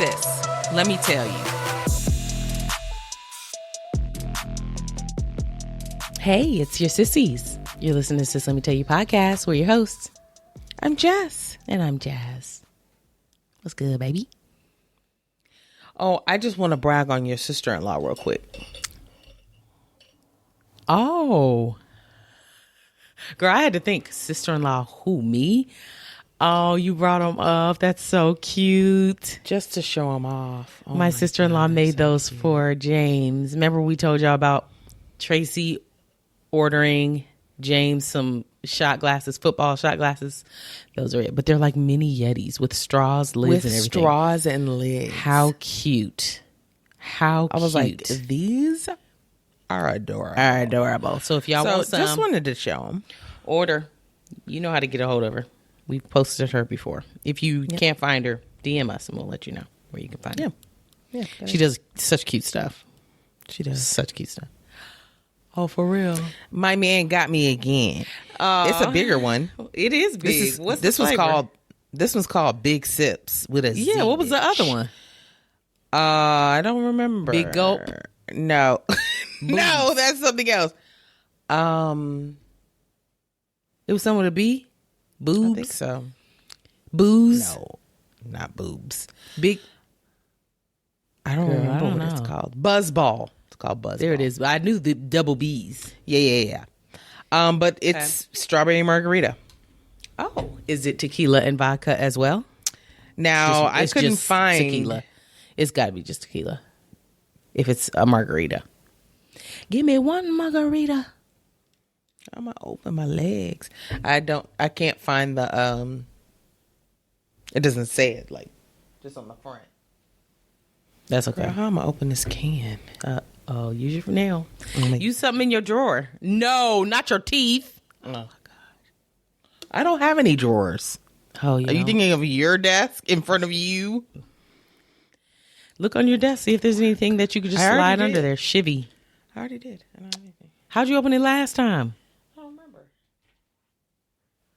sis, let me tell you. Hey, it's your sissies. You're listening to Sis Let Me Tell You podcast. We're your hosts. I'm Jess. And I'm Jazz. What's good, baby? Oh, I just want to brag on your sister-in-law real quick. Oh. Girl, I had to think, sister-in-law, who, me? Oh, you brought them up. That's so cute. Just to show them off. Oh my sister-in-law God, made so those cute. for James. Remember we told y'all about Tracy ordering James some shot glasses, football shot glasses. Those are it. But they're like mini Yetis with straws, lids, and everything. With straws and lids. How cute. How cute. I was like, these are adorable. So if y'all want some, just wanted to show them. order. You know how to get a hold of her. We've posted her before. If you can't find her, DM us and we'll let you know where you can find her. Yeah. She does such cute stuff. She does. Such cute stuff. Oh, for real? My man got me again. It's a bigger one. It is big. This was called Big Sips with a Z. Yeah, what was the other one? I don't remember. Big Gulp? No. No, that's something else. It was someone with a B? Boobs? I think so. Booze? No, not boobs. Big. I don't remember I don't what it's know. called. Buzzball. It's called Buzzball. There it is. I knew the double B's. Yeah. But it's strawberry margarita. Oh. Is it tequila and vodka as well? Now, I It's couldn't just find... tequila. It's got to be just tequila. If it's a margarita. Give me one margarita. I'm going to open my legs. I can't find the... It doesn't say it, like, just on the front. That's okay. Girl, how am I open this can? Use your nail. my- Use something in your drawer. No, not your teeth. Oh, my God. I don't have any drawers. Oh, Are you thinking of your desk in front of you? Look on your desk. See if there's anything that you could just I already slide did. under there. Shivvy. I already did. I don't have anything. How'd you open it last time? I don't remember.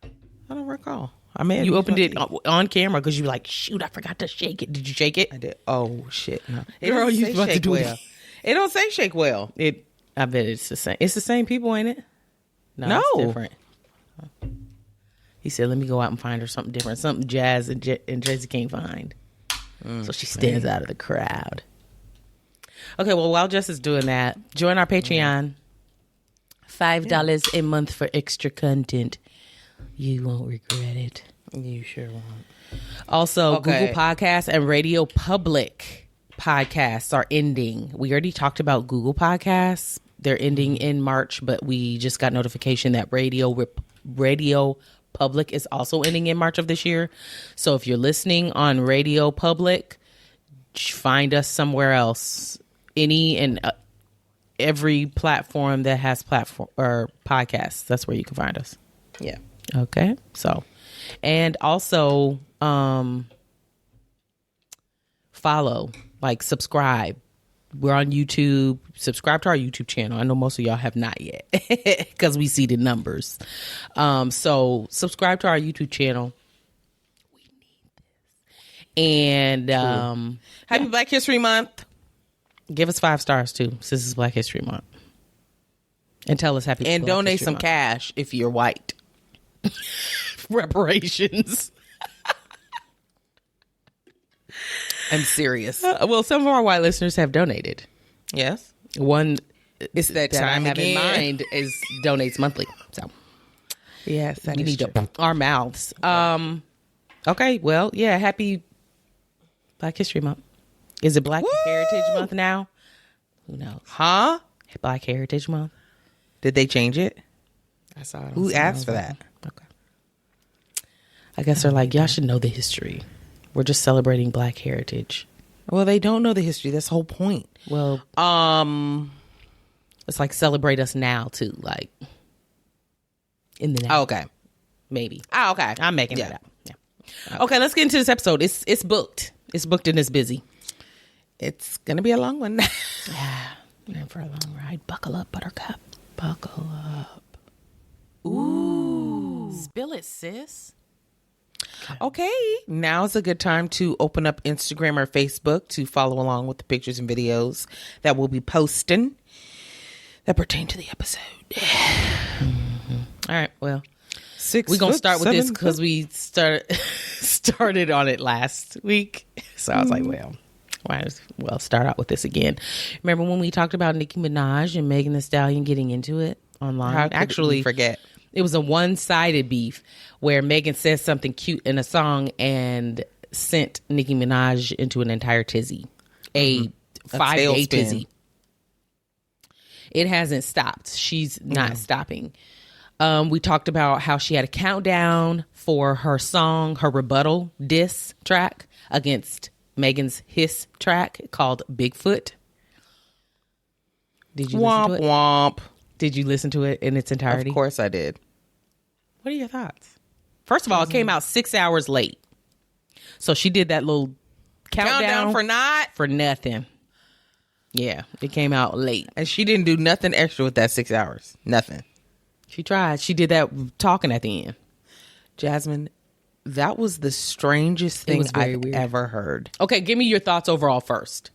I don't recall. I may have You used opened my it teeth. on camera because you were like, shoot, I forgot to shake it. Did you shake it? I did. Oh, shit. No. It Girl, doesn't you say about to shake do it. well. It don't say shake well. I bet it's the same. It's the same people, ain't it? No. It's different. He said, let me go out and find her something different. Something Jazz and Tracy can't find. So she stands out of the crowd. Okay, well, while Jess is doing that, join our Patreon. $5 a month for extra content. You won't regret it. You sure won't. Also, Okay. Google Podcasts and Radio Public podcasts are ending. We already talked about Google Podcasts. They're ending in March, but we just got notification that Radio Public is also ending in March of this year. So if you're listening on Radio Public, find us somewhere else. Any and every platform that has platform or podcasts, that's where you can find us. Yeah. Okay. So, and also follow, like subscribe. We're on YouTube. Subscribe to our YouTube channel. I know most of y'all have not yet because we see the numbers. So subscribe to our YouTube channel. We need this. And Happy Black History Month. give us 5 stars too. Since it's Black History Month. And tell us happy And Black donate History some Month. cash if you're white. Reparations. I'm serious. Well, some of our white listeners have donated. Yes. One It's that that time I have again. in mind is donates monthly. So Yes, that we is need true. to our mouths. Okay, well, yeah, happy Black History Month. Is it Black Heritage Month now? Who knows? Huh? Black Heritage Month. Did they change it? I saw it. Who asked for that? Okay. I guess they're like, y'all should know the history. We're just celebrating Black heritage. Well, they don't know the history. That's the whole point. Well, it's like celebrate us now too, like in the now. Oh, okay. Maybe. Oh, okay. I'm making Yeah. it up. Yeah. Okay, let's get into this episode. It's booked. It's booked and it's busy. It's gonna be a long one. Yeah. We're in for a long ride. Buckle up, Buttercup. Buckle up. Ooh. Spill it, sis. Okay, now's a good time to open up Instagram or Facebook to follow along with the pictures and videos that we'll be posting that pertain to the episode. All right, well, 6 we're gonna foot, start with this 7 because foot. we started on it last week. So I was like, well, might as well start out with this again. Remember when we talked about Nicki Minaj and Megan Thee Stallion getting into it online? How could Actually, we forget? It was a one-sided beef where Megan says something cute in a song and sent Nicki Minaj into an entire tizzy, a 5-day tizzy. It hasn't stopped. She's not stopping. We talked about how she had a countdown for her song, her rebuttal diss track against Megan's hiss track called Bigfoot. Did you listen to it? Womp. Did you listen to it in its entirety? Of course I did. What are your thoughts? First of all, it came out 6 hours late. So she did that little countdown for nothing. Yeah, it came out late. And she didn't do nothing extra with that 6 hours. Nothing. She tried. She did that talking at the end. Jasmine, that was the strangest thing was very I've weird. ever heard. Okay, give me your thoughts overall first.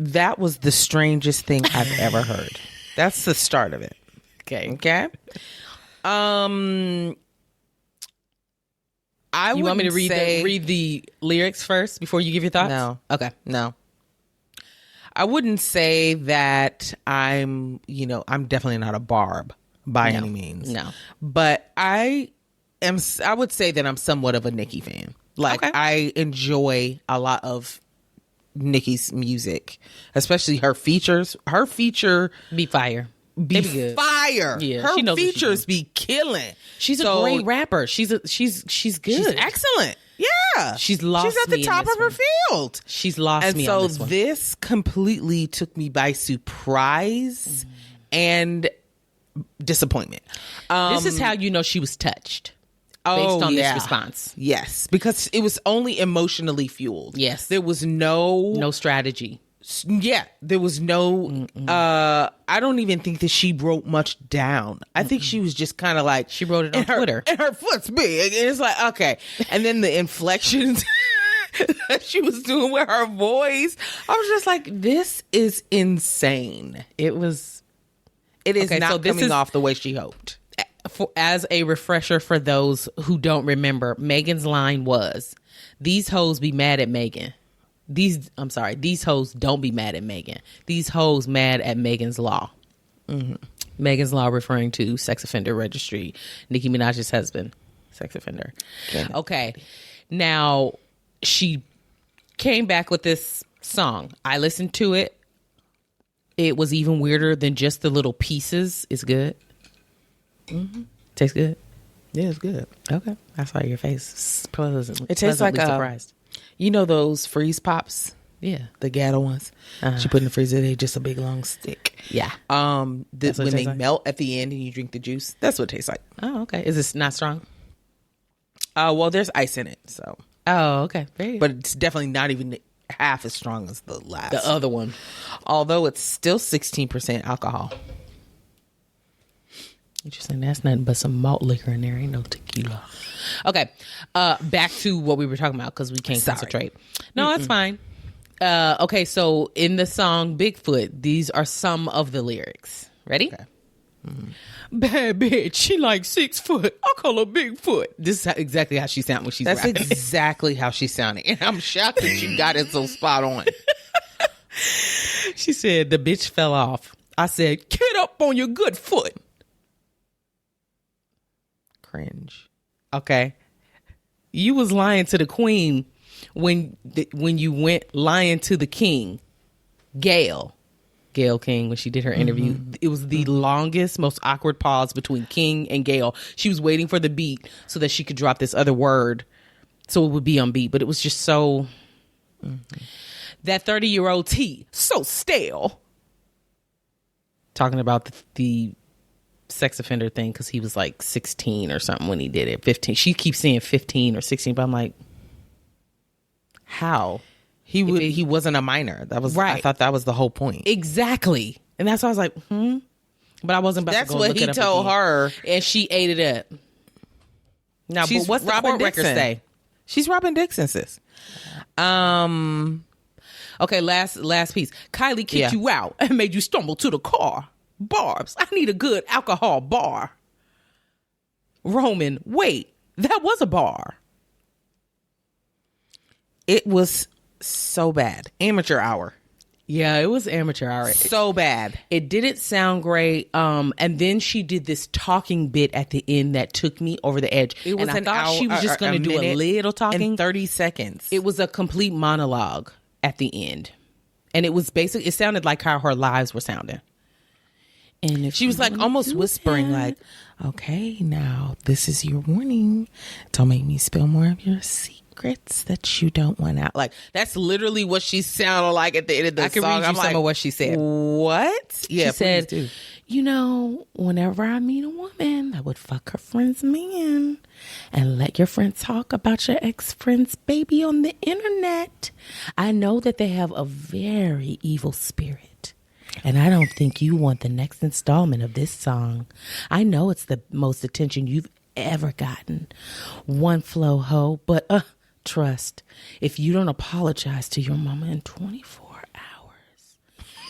That was the strangest thing I've ever heard. That's the start of it. Okay. Okay. I You want me to say, read the lyrics first before you give your thoughts? No. Okay. No. I wouldn't say that I'm definitely not a barb by any means. No. But I would say that I'm somewhat of a Nicki fan. Like, Okay. I enjoy a lot of Nicki's music, especially her features. Her feature Be fire. be They be good. fire. Yeah, Her she knows what she features be killing. She's So, a great rapper. She's good. She's excellent. Yeah. She's lost She's at me the in top this of her one. field. She's lost And me so on this one. this completely took me by surprise and disappointment. This is how you know she was touched based on this response. Yes, because it was only emotionally fueled. Yes. There was no strategy. there was no I don't even think that she wrote much down. I think she was just kind of like, She wrote it on Twitter. and her foot's big, and it's like, okay. And then the inflections that she was doing with her voice, I was just like, this is insane. It was It is Okay, not so this coming is- off the way she hoped. as a refresher for those who don't remember. Megan's line was, "These hoes be mad at Megan. These hoes don't be mad at Megan. These hoes mad at Megan's law." Megan's law referring to sex offender registry. Nicki Minaj's husband, sex offender. Okay. Now, she came back with this song. I listened to it. It was even weirder than just the little pieces. It's good. Tastes good. Yeah, it's good. Okay. I saw your face. Pleasantly, It tastes like surprised. You know those freeze pops? Yeah. The ghetto ones. She put in the freezer. They just a big long stick. Yeah. When what it they tastes like? melt at the end and you drink the juice, that's what it tastes like. Oh, okay. Is this not strong? Well, there's ice in it, so, Oh, okay. Very good. but it's definitely not even half as strong as the last. The other one. Although it's still 16% alcohol. Interesting. That's nothing but some malt liquor in there. Ain't no tequila. Okay. Back to what we were talking about because we can't concentrate. No, that's fine. Okay. So in the song Bigfoot, these are some of the lyrics. Ready? Okay. Bad bitch. She like 6 foot. I call her Bigfoot. This is exactly how she sounds when she's That's rapping. exactly how she's sounding. And I'm shocked that you got it so spot on. She said, the bitch fell off. I said, get up on your good foot. Cringe. Okay. You was lying to the queen when you went lying to the king. Gail King, when she did her interview. It was the longest, most awkward pause between King and Gail. She was waiting for the beat so that she could drop this other word so it would be on beat. But it was just so... That 30-year-old T, so stale. Talking about the sex offender thing because he was like 16 or something when he did it. 15. She keeps saying 15 or 16, but I'm like, how? He wasn't a minor. That was Right. I thought that was the whole point. Exactly. And that's why I was like, But I wasn't about That's to go what look he it up told again. her. And she ate it up. Now, She's but what's the Robin court record Dixon. say? She's Robin Dixon, sis. Okay, last piece. Kylie kicked you out and made you stumble to the car. Barbs, I need a good alcohol bar. Roman, wait, that was a bar. It was so bad. Amateur hour. Yeah, it was amateur hour. So bad. It didn't sound great. And then she did this talking bit at the end that took me over the edge. It was and I an thought hour, she was just going to do a little talking. In 30 seconds. It was a complete monologue at the end. And it was basically, it sounded like how her lives were sounding. And if she was like almost whispering, like, okay, now this is your warning. Don't make me spill more of your secrets that you don't want out. Like, that's literally what she sounded like at the end of the song. I can read you some of what she said. What? Yeah, she said, you know, whenever I meet a woman that would fuck her friend's man and let your friend talk about your ex-friend's baby on the internet, I know that they have a very evil spirit. And I don't think you want the next installment of this song. I know it's the most attention you've ever gotten. One flow ho, but trust, if you don't apologize to your mama in 24 hours,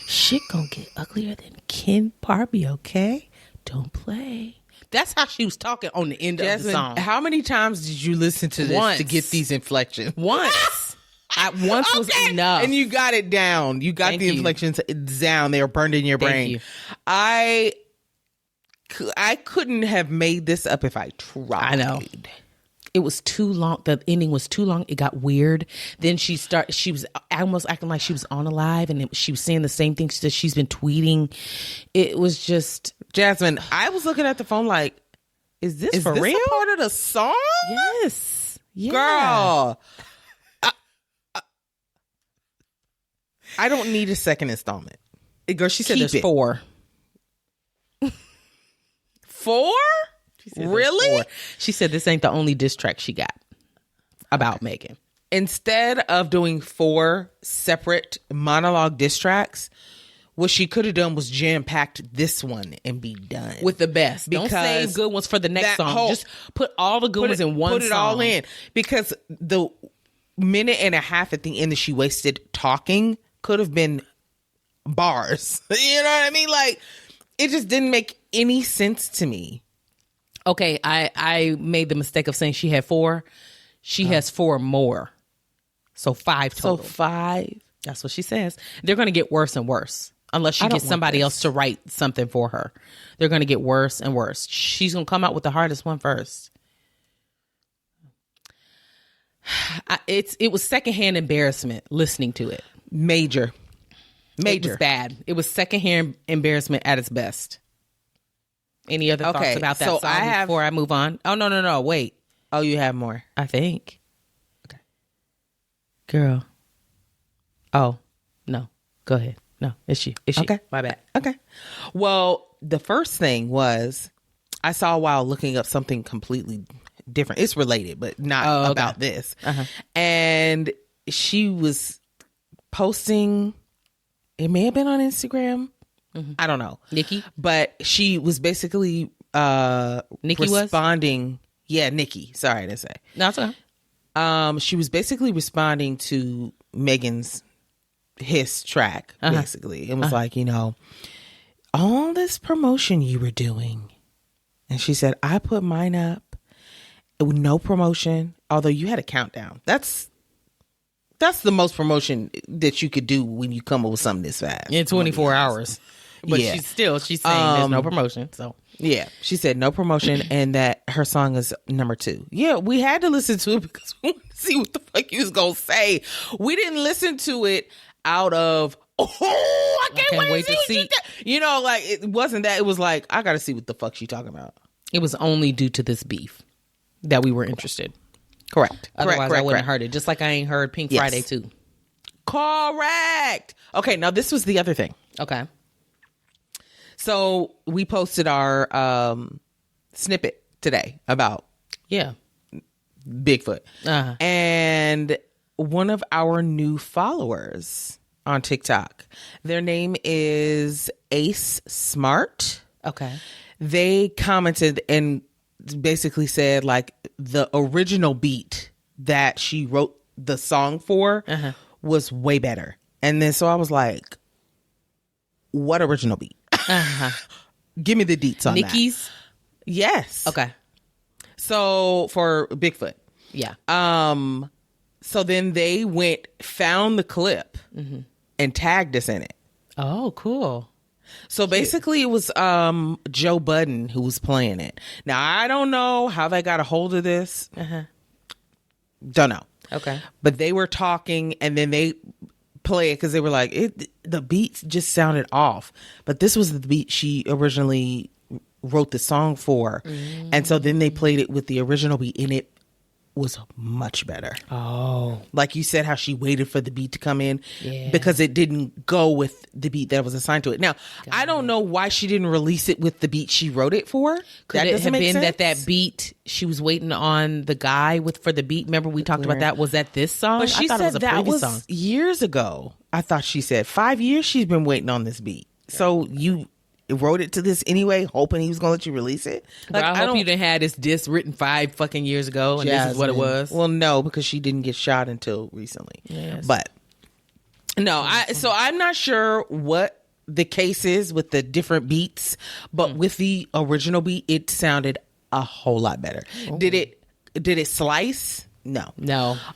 shit gonna get uglier than Ken Barbie, okay? Don't play. That's how she was talking on the end of the song. How many times did you listen to this to get these inflections? Once. Once was enough. And you got it down. You got the inflections down. They were burned in your brain. I couldn't have made this up if I tried. I know. It was too long. The ending was too long. It got weird. Then she was almost acting like she was on a live, and she was saying the same things that she's been tweeting. It was just... Jasmine, I was looking at the phone like, is this for real? A part of the song? Yes. Yeah. Girl. I don't need a second installment. Girl, she said there's 4. 4? Really? 4. She said this ain't the only diss track she got about Megan. Instead of doing 4 separate monologue diss tracks, what she could have done was jam-packed this one and be done. With the best. Don't save good ones for the next song. Just put all the good ones in one song. Put it all in. Because the minute and a half at the end that she wasted talking could have been bars. You know what I mean? Like, it just didn't make any sense to me. Okay, I made the mistake of saying she had 4. She has 4 more. So 5 total. So 5? That's what she says. They're going to get worse and worse. Unless she gets somebody else to write something for her. They're going to get worse and worse. She's going to come out with the hardest one first. It was secondhand embarrassment listening to it. Major. It was bad. It was secondhand embarrassment at its best. Any other thoughts about that song before I move on? Oh, no. Wait. Oh, you have more. I think. Okay. Girl. Oh, no. Go ahead. No, it's you. Okay. My bad. Okay. Well, the first thing was I saw while looking up something completely different. It's related, but not about this. Uh-huh. And she was posting, it may have been on Instagram. Mm-hmm. I don't know. Nicki? But she was basically Nicki responding. Yeah, Nicki. Sorry to say. No, it's okay. She was basically responding to Megan's hiss track, basically. It was like, you know, all this promotion you were doing. And she said, I put mine up with no promotion, although you had a countdown. That's the most promotion that you could do when you come up with something this fast. In 24 hours. But she's saying there's no promotion. So yeah, she said no promotion and that her song is number 2. Yeah, we had to listen to it because we wanted to see what the fuck he was gonna say. We didn't listen to it out of I can't wait to see. You know, like it wasn't that. It was like I got to see what the fuck she talking about. It was only due to this beef that we were interested. Correct. Otherwise, I wouldn't have heard it. Just like I ain't heard Pink Friday too. Correct. Okay, now this was the other thing. Okay. So we posted our snippet today about Bigfoot. Uh-huh. And one of our new followers on TikTok, their name is Ace Smart. Okay. They commented and basically said like the original beat that she wrote the song for was way better. And then so I was like, what original beat? Give me the deets on Nicki's? that. Yes. Okay. So for Bigfoot. Yeah. So then they found the clip and tagged us in it. Oh, cool. So basically it was Joe Budden who was playing it. Now I don't know how they got a hold of this. Don't know. Okay. But they were talking and then they play it because they were like, the beats just sounded off. But this was the beat she originally wrote the song for. And so then they played it with the original beat and it was much better. Oh. Like you said, how she waited for the beat to come in because it didn't go with the beat that was assigned to it. Now, I don't know why she didn't release it with the beat she wrote it for. Could it have been that beat she was waiting on the guy for the beat? Remember we talked about that? Was that this song? But she I thought said it was a that previous was song. years ago. I thought she said 5 years she's been waiting on this beat. So you wrote it to this anyway, hoping he was going to let you release it? Like, I hope you didn't have this disc written 5 fucking years ago and this is what it was. Well, no, because she didn't get shot until recently. Yes. But no, so I'm not sure what the case is with the different beats, but with the original beat, it sounded a whole lot better. Oh. Did it slice? No.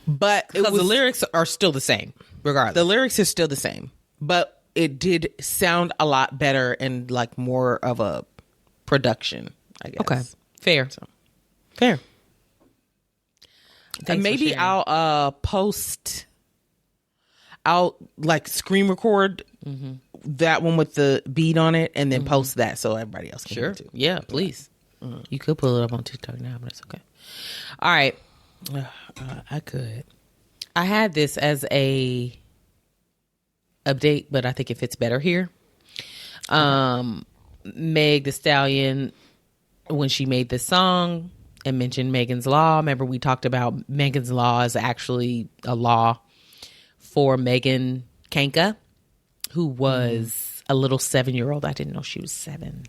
But Because the lyrics are still the same, regardless. The lyrics are still the same, but it did sound a lot better and like more of a production, I guess. Okay. Fair. Fair. Thanks And maybe I'll like screen record that one with the beat on it and then post that so everybody else can hear it too. Yeah, please. You could pull it up on TikTok now, but it's okay. All right. I could. I had this as a update, but I think it fits better here. Meg Thee Stallion, when she made this song and mentioned Megan's Law, remember we talked about Megan's Law is actually a law for Megan Kanka, who was a little 7-year-old. I didn't know she was 7.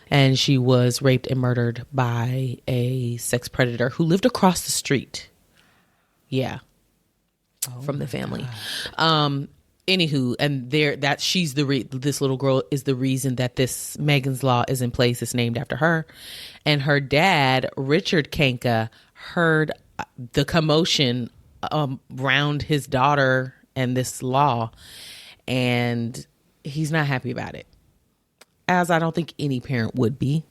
And she was raped and murdered by a sex predator who lived across the street. Yeah. From the family. Anywho, and this little girl is the reason that this Megan's Law is in place. It's named after her. And her dad, Richard Kanka, heard the commotion around his daughter and this law, and he's not happy about it, as I don't think any parent would be.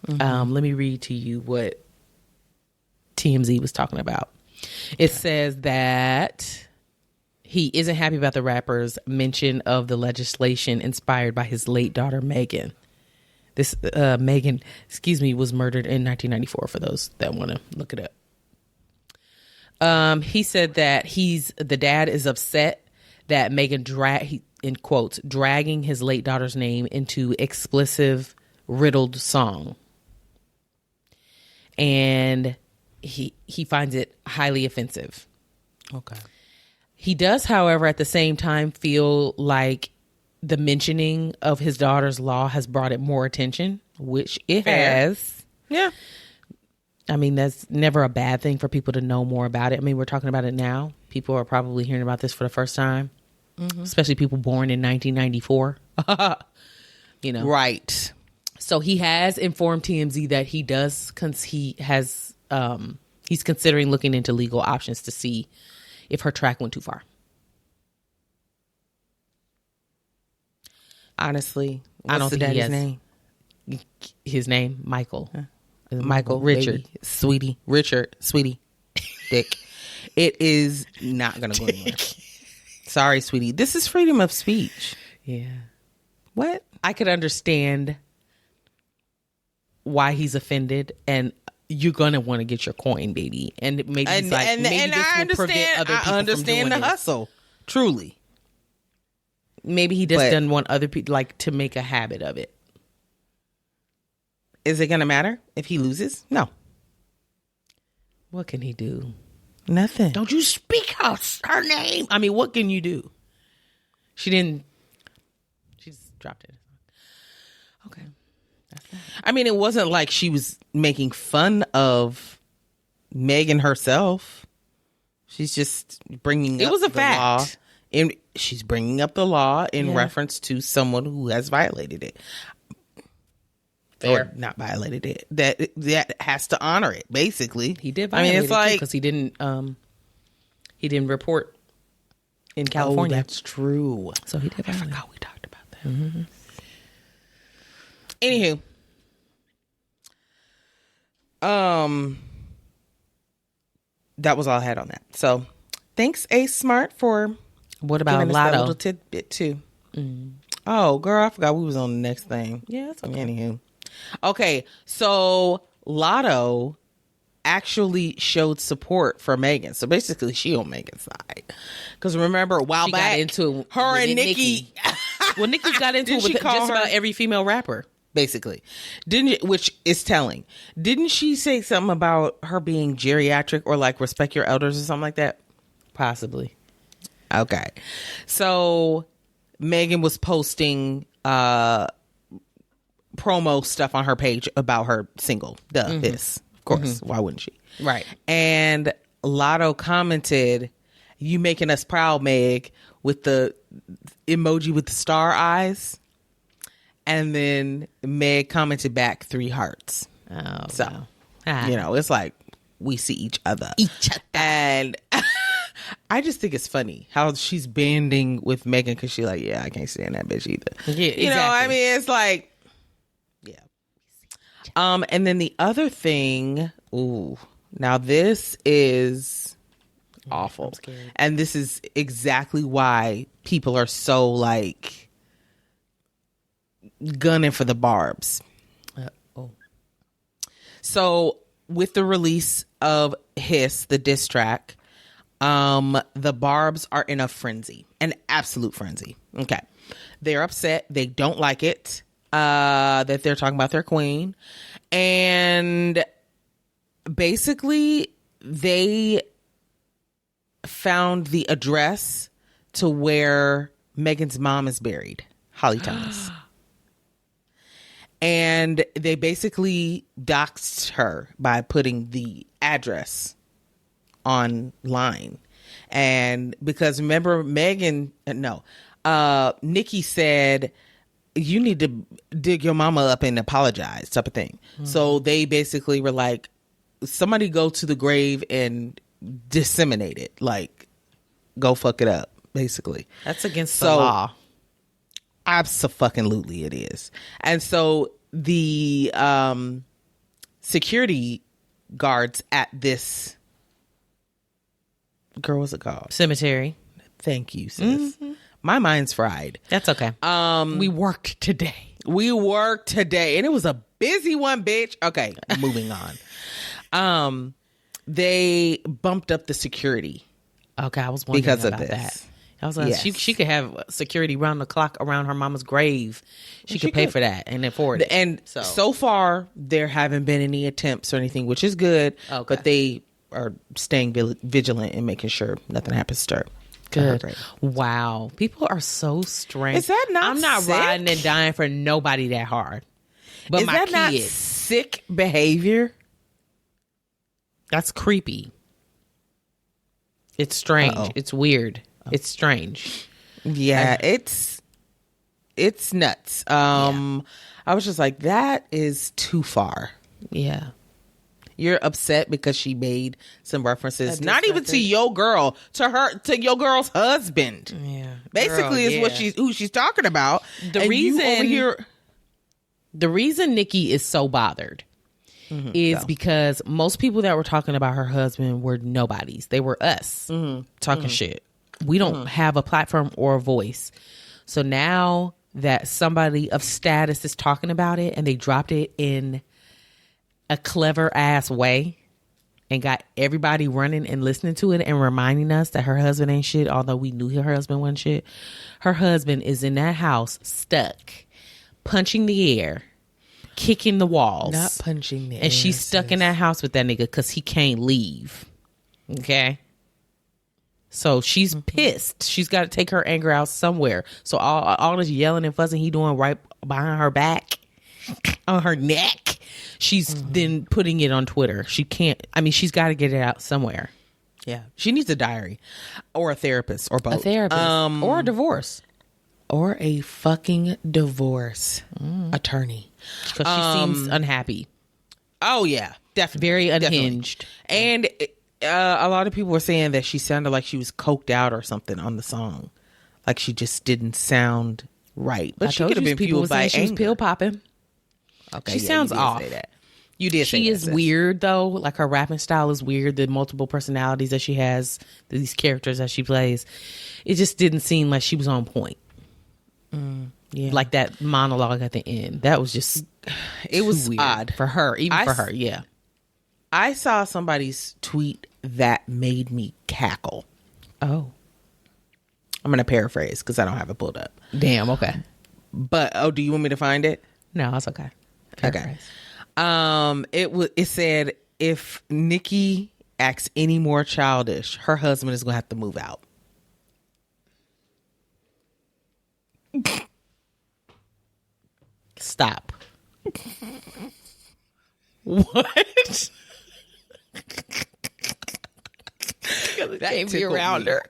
Let me read to you what TMZ was talking about. It says that he isn't happy about the rapper's mention of the legislation inspired by his late daughter, Megan. This Megan, was murdered in 1994 for those that want to look it up. He said that the dad is upset that Megan in quotes, dragging his late daughter's name into explicit, riddled song. And he finds it highly offensive. Okay. He does, however, at the same time feel like the mentioning of his daughter's law has brought it more attention, which it has. Yeah. I mean, that's never a bad thing for people to know more about it. I mean, we're talking about it now. People are probably hearing about this for the first time, especially people born in 1994. You know, right. So he has informed TMZ that he's considering looking into legal options to see if her track went too far. Honestly, I don't think he has name. His name, Michael. Michael, Richard, baby, sweetie, Richard, sweetie, Dick. It is not going to go anywhere. Sorry, sweetie. This is freedom of speech. Yeah. What? I could understand why he's offended, and you're going to want to get your coin, baby. And maybe he's like, maybe this will prevent other people from doing the this. hustle. Truly. Maybe he just doesn't want other people to make a habit of it. Is it going to matter if he loses? No. What can he do? Nothing. Don't you speak out her name. I mean, what can you do? She just dropped it. Okay. I mean, it wasn't like she was making fun of Megan herself. She's just bringing up It was a the fact. law. And she's bringing up the law in reference to someone who has violated it. Fair. Or not violated it. That has to honor it, basically. He did violate it's like, because he didn't report in California. Oh, that's true. So he did violate. I forgot we talked about that. Mm-hmm. Anywho. That was all I had on that. So thanks, A Smart, for What about giving us that Lotto? little tidbit too. Oh, girl, I forgot we was on the next thing. Yeah, that's okay. Anywho. Okay, so Lotto actually showed support for Megan. So basically, she on Megan's side. Because remember, a while She back, got into it her with and Nicki. Well, Nicki got into it Didn't with she call just her- about every female rapper. Basically, which is telling. Didn't she say something about her being geriatric or like respect your elders or something like that? Possibly. Okay, so Megan was posting promo stuff on her page about her single, This, of course. Why wouldn't she? Right. And Lotto commented, "You making us proud, Meg," with the emoji with the star eyes. And then Meg commented back 3 hearts. Oh, So, wow. Ah. you know, it's like we see each other. And I just think it's funny how she's banding with Megan because she's like, yeah, I can't stand that bitch either. Yeah, You know, I exactly. mean, it's like, yeah. And then the other thing, now this is awful. I'm scared. And this is exactly why people are so like gunning for the barbs. So with the release of Hiss, the diss track, the barbs are in a frenzy, an absolute frenzy. Okay. They're upset. They don't like it, that they're talking about their queen. And basically they found the address to where Megan's mom is buried, Holly Thomas. And they basically doxed her by putting the address online. And because remember, Nicki said, you need to dig your mama up and apologize, type of thing. So they basically were like, somebody go to the grave and disseminate it. Like, go fuck it up, basically. That's against the law. Absolutely it is. And so the security guards at this, girl, what's it called? Cemetery. Thank you, sis. My mind's fried. That's okay. We worked today. We worked today and it was a busy one, bitch. Okay, moving on. They bumped up the security. Okay, I was wondering Because of about this. that. I was like, Yes. she could have security round the clock around her mama's grave. She could pay for that and afford it. And so far, there haven't been any attempts or anything, which is good. Okay. But they are staying vigilant and making sure nothing happens to her. Good. Wow. People are so strange. Is that not I'm not sick? riding and dying for nobody that hard. But Is my that not kids. sick behavior? That's creepy. It's strange. Uh-oh. It's weird. It's strange. Yeah, it's nuts. I was just like, that is too far. Yeah. You're upset because she made some references, A not diss even to record? your girl, to your girl's husband. Yeah. Basically, Girl, is what yeah. who she's talking about. The And you reason- over here, The reason Nicki is so bothered is because most people that were talking about her husband were nobodies. They were us talking shit. We don't have a platform or a voice. So now that somebody of status is talking about it and they dropped it in a clever ass way and got everybody running and listening to it and reminding us that her husband ain't shit, although we knew her husband wasn't shit. Her husband is in that house stuck, punching the air, kicking the walls. not punching the And she's stuck in that house with that nigga because he can't leave. Okay? So she's pissed. She's got to take her anger out somewhere. So all this yelling and fussing he doing right behind her back, on her neck, she's then putting it on Twitter. She can't. I mean, she's got to get it out somewhere. Yeah, she needs a diary or a therapist or both. A therapist or a divorce. Or a fucking divorce attorney. Because she seems unhappy. Oh, yeah. Definitely. Very unhinged. Definitely. And a lot of people were saying that she sounded like she was coked out or something on the song. Like she just didn't sound right. But she could have been fueled by anger. She was pill popping. Okay, she sounds off. Say that. You did say that. She is weird, though. Like her rapping style is weird. The multiple personalities that she has, these characters that she plays. It just didn't seem like she was on point. Yeah. Like that monologue at the end. That was just, it was weird odd for her, for her. Yeah. I saw somebody's tweet that made me cackle. Oh. I'm going to paraphrase because I don't have it pulled up. Damn. Okay. But, do you want me to find it? No, that's okay. Paraphrase. Okay. It said, if Nicki acts any more childish, her husband is going to have to move out. Stop. What? That can't be around her.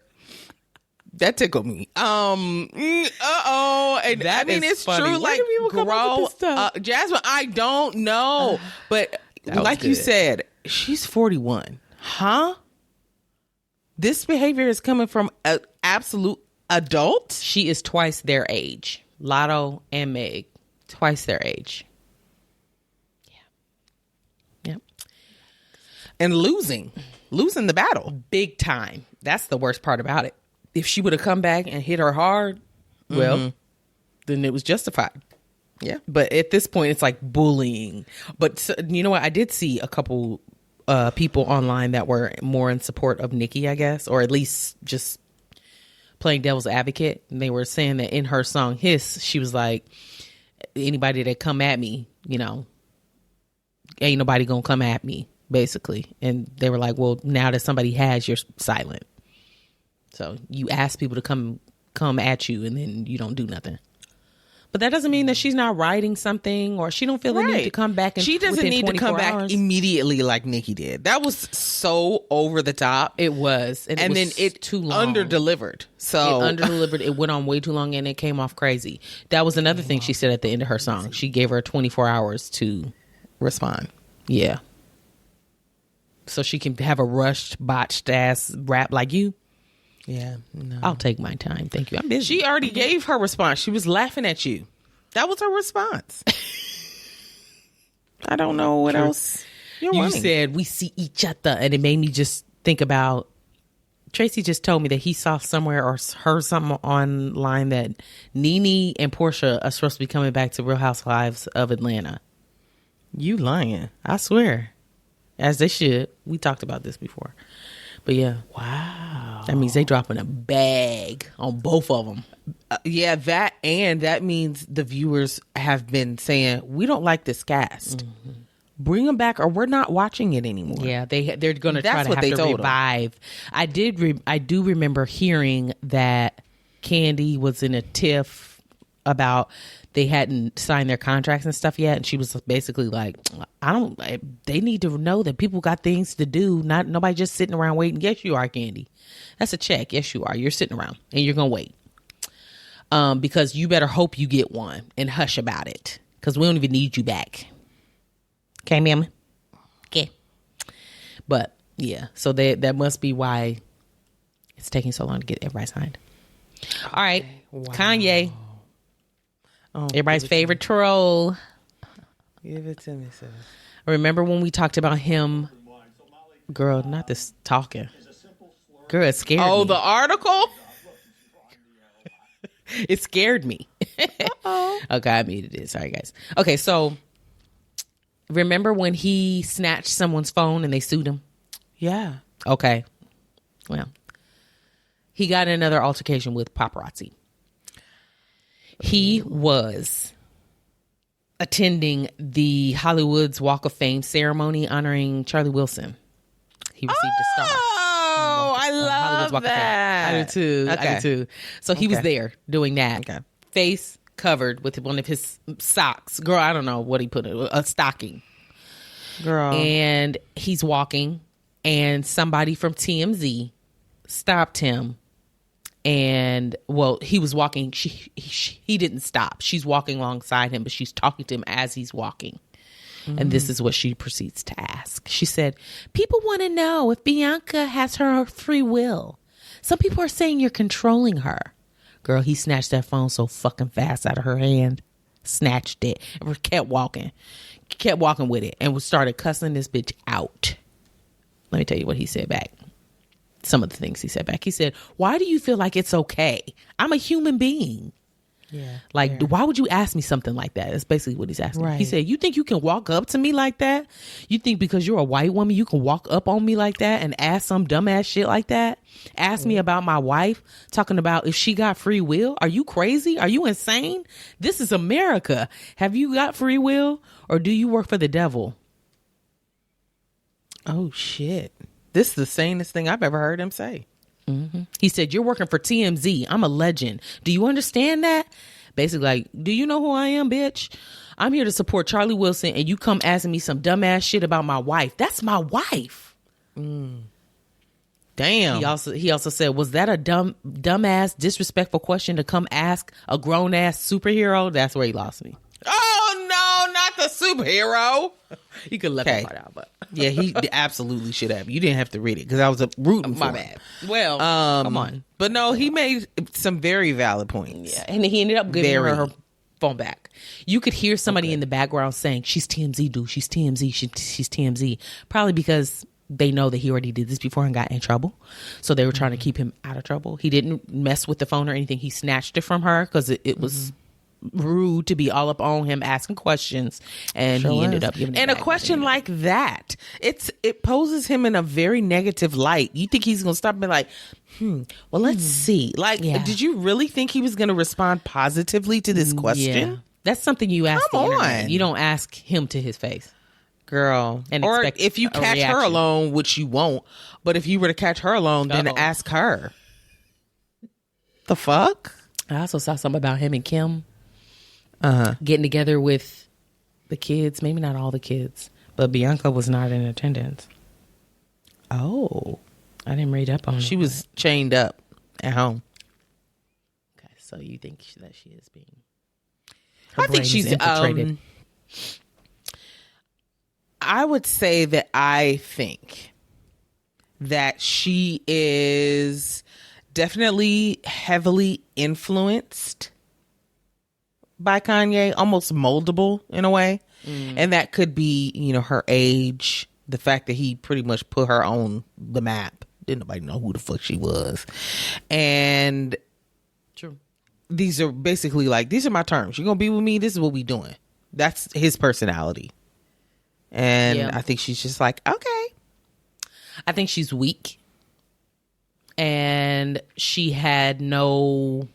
That tickled me. And that, I mean, it's funny. True. Why like, do people come up with this stuff? Jasmine, I don't know, but like you said, she's 41. Huh? This behavior is coming from an absolute adult. She is twice their age. Lotto and Meg, twice their age. Yeah. Yep. And losing the battle. Big time. That's the worst part about it. If she would have come back and hit her hard, well, then it was justified. Yeah. But at this point, it's like bullying. But you know what? I did see a couple people online that were more in support of Nicki, I guess, or at least just playing devil's advocate. And they were saying that in her song Hiss, she was like, anybody that come at me, you know, ain't nobody gonna come at me, basically. And they were like, well, now that somebody has, you're silent. So you ask people to come at you and then you don't do nothing. But that doesn't mean that she's not writing something or she don't feel the need to come back. And she doesn't need to come back immediately like Nicki did. That was so over the top. It was. And then it too long. Under-delivered. So it under-delivered. It went on way too long and it came off crazy. That was another thing she said at the end of her song. She gave her 24 hours to respond. Yeah. So she can have a rushed, botched ass rap like you. Yeah, no. I'll take my time. Thank you. I'm busy. She already gave her response. She was laughing at you. That was her response. I don't know what else you said. We see each other, and it made me just think about. Tracy just told me that he saw somewhere or heard something online that Nene and Portia are supposed to be coming back to Real Housewives of Atlanta. You lying? I swear, as they should. We talked about this before. But yeah. Wow. That means they dropping a bag on both of them. Yeah, that means the viewers have been saying, we don't like this cast. Mm-hmm. Bring them back or we're not watching it anymore. Yeah, they're going to try to have to revive. I do remember hearing that Candy was in a tiff about they hadn't signed their contracts and stuff yet, and she was basically like, they need to know that people got things to do, not nobody just sitting around waiting. Yes, you are, Candy. That's a check. Yes, you are. You're sitting around and you're gonna wait, because you better hope you get one and hush about it, because we don't even need you back. Okay, ma'am. Okay. But yeah, so that must be why it's taking so long to get everybody signed. All right, wow. Kanye. Oh, everybody's favorite troll. Give it to me, sis. Remember when we talked about him? Girl, not this talking. Girl, it scared me. Oh, the article? It scared me. Okay, I muted it. Sorry, guys. Okay, so remember when he snatched someone's phone and they sued him? Yeah. Okay. Well, he got in another altercation with paparazzi. He was attending the Hollywood's Walk of Fame ceremony honoring Charlie Wilson. He received a star. Oh, I love that. I do too. Okay. I do too. So he was there doing that. Okay. Face covered with one of his socks. Girl, I don't know what he put in, a stocking. Girl. And he's walking, and somebody from TMZ stopped him. And, well, he was walking. He didn't stop. She's walking alongside him, but she's talking to him as he's walking. And this is what she proceeds to ask. She said, people want to know if Bianca has her free will. Some people are saying you're controlling her. Girl, he snatched that phone so fucking fast out of her hand. Snatched it. And kept walking. Kept walking with it. And started cussing this bitch out. Let me tell you what he said back. Some of the things he said back. He said, why do you feel like it's okay? I'm a human being. Yeah. Like, why would you ask me something like that? That's basically what he's asking. Right. He said, you think you can walk up to me like that? You think because you're a white woman, you can walk up on me like that and ask some dumbass shit like that? Ask me about my wife, talking about if she got free will? Are you crazy? Are you insane? This is America. Have you got free will, or do you work for the devil? Oh, shit. This is the sanest thing I've ever heard him say. Mm-hmm. He said, you're working for TMZ. I'm a legend. Do you understand that? Basically, like, do you know who I am, bitch? I'm here to support Charlie Wilson, and you come asking me some dumbass shit about my wife. That's my wife. Damn. He also said, was that a dumbass, disrespectful question to come ask a grown ass superhero? That's where he lost me. Oh, no, not the superhero. You could let that part out, but yeah, he absolutely should have. You didn't have to read it because I was rooting for my him. bad. Well, come on. But no, he made some very valid points. Yeah, and he ended up giving her phone back. You could hear somebody in the background saying, she's TMZ, dude. She's TMZ. She's TMZ. Probably because they know that he already did this before and got in trouble. So they were trying to keep him out of trouble. He didn't mess with the phone or anything. He snatched it from her because it was rude to be all up on him asking questions, and he ended up giving it and back. a question like that, it poses him in a very negative light. You think he's gonna stop and be like, well, let's see, like, did you really think he was gonna respond positively to this question? Yeah. That's something you ask Come the internet. on. You don't ask him to his face, girl. and or expect if you a catch her reaction. alone, which you won't, but if you were to catch her alone, then ask her. The fuck. I also saw something about him and Kim getting together with the kids. Maybe not all the kids, but Bianca was not in attendance. Oh, I didn't read up on it. she was chained up at home. Okay, so you think that she is being... I think she's infiltrated. I would say that I think that she is definitely heavily influenced by Kanye, almost moldable in a way. And that could be, her age, the fact that he pretty much put her on the map. Didn't nobody know who the fuck she was. And True. these are basically like, these are my terms. You're going to be with me. This is what we doing. That's his personality. And I think she's just like, okay. I think she's weak, and she had no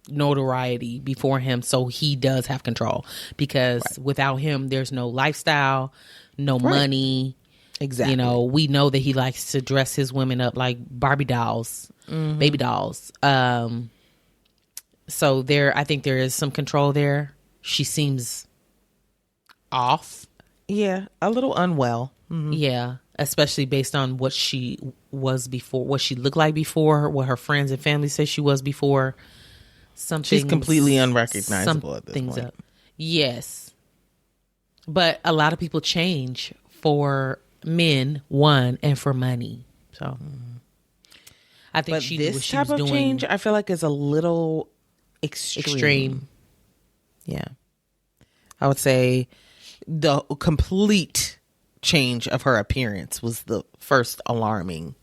notoriety before him, so he does have control, because without him there's no lifestyle, no money. Exactly. We know that he likes to dress his women up like Barbie dolls, baby dolls. So I think there is some control there. She seems off. Yeah, a little unwell. Yeah, especially based on what she was before, what she looked like before, what her friends and family say she was before. She's completely unrecognizable at this point. Up. Yes. But a lot of people change for men, and for money. So I think she knew what she was doing. This type of change, I feel like, is a little extreme. Yeah. I would say the complete change of her appearance was the first alarming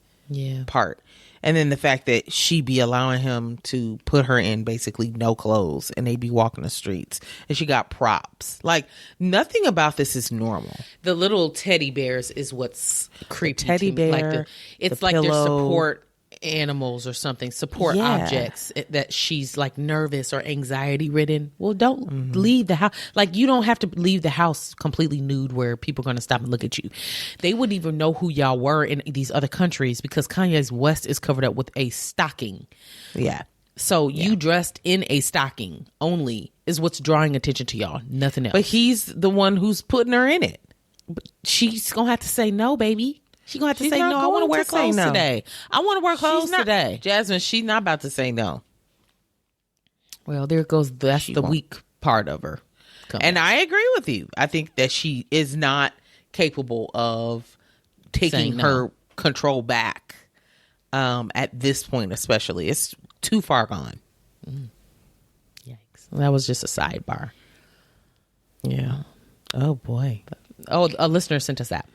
part. And then the fact that she be allowing him to put her in basically no clothes, and they be walking the streets, and she got props. Like, nothing about this is normal. The little teddy bears is what's creepy. Teddy bear, it's the like pillow. They're support animals or something, support objects that she's like nervous or anxiety ridden. Well, don't leave the house. Like, you don't have to leave the house completely nude where people are going to stop and look at you. They wouldn't even know who y'all were in these other countries because Kanye's West is covered up with a stocking. Yeah. So you dressed in a stocking only is what's drawing attention to y'all. Nothing else. But he's the one who's putting her in it. But she's going to have to say no, baby. She's going to have to She's say not no. I want to going wear to say clothes no. today. I want to wear clothes today. Jasmine, she's not about to say no. Well, there goes. That's the weak part of her. And I agree with you. I think that she is not capable of taking her control back at this point, especially. It's too far gone. Yikes. That was just a sidebar. Yeah. Oh, boy. Oh, a listener sent us that.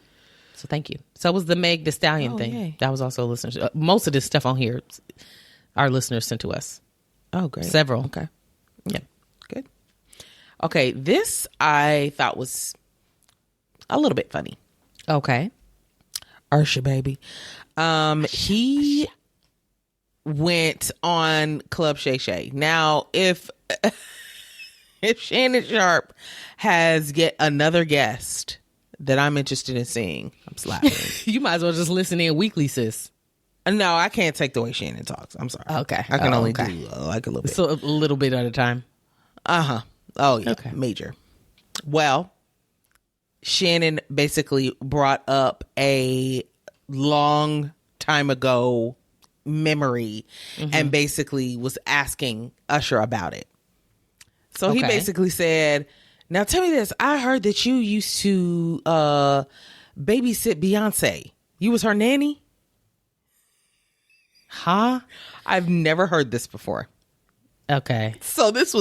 So thank you. So it was the Meg Thee Stallion thing. Yay. That was also a listener. Most of this stuff on here, our listeners sent to us. Oh, great. Several. Okay. Yeah. Good. Okay. This I thought was a little bit funny. Okay. Usher, baby. He went on Club Shay Shay. Now, if Shannon Sharpe has yet another guest that I'm interested in seeing, I'm slapping. You might as well just listen in weekly, sis. No, I can't take the way Shannon talks. I'm sorry. Okay. I can only do like a little bit. So a little bit at a time. Uh-huh. Oh, yeah. Okay. Major. Well, Shannon basically brought up a long time ago memory and basically was asking Usher about it. So he basically said, now tell me this. I heard that you used to babysit Beyonce. You was her nanny? Huh? I've never heard this before. Okay. So that's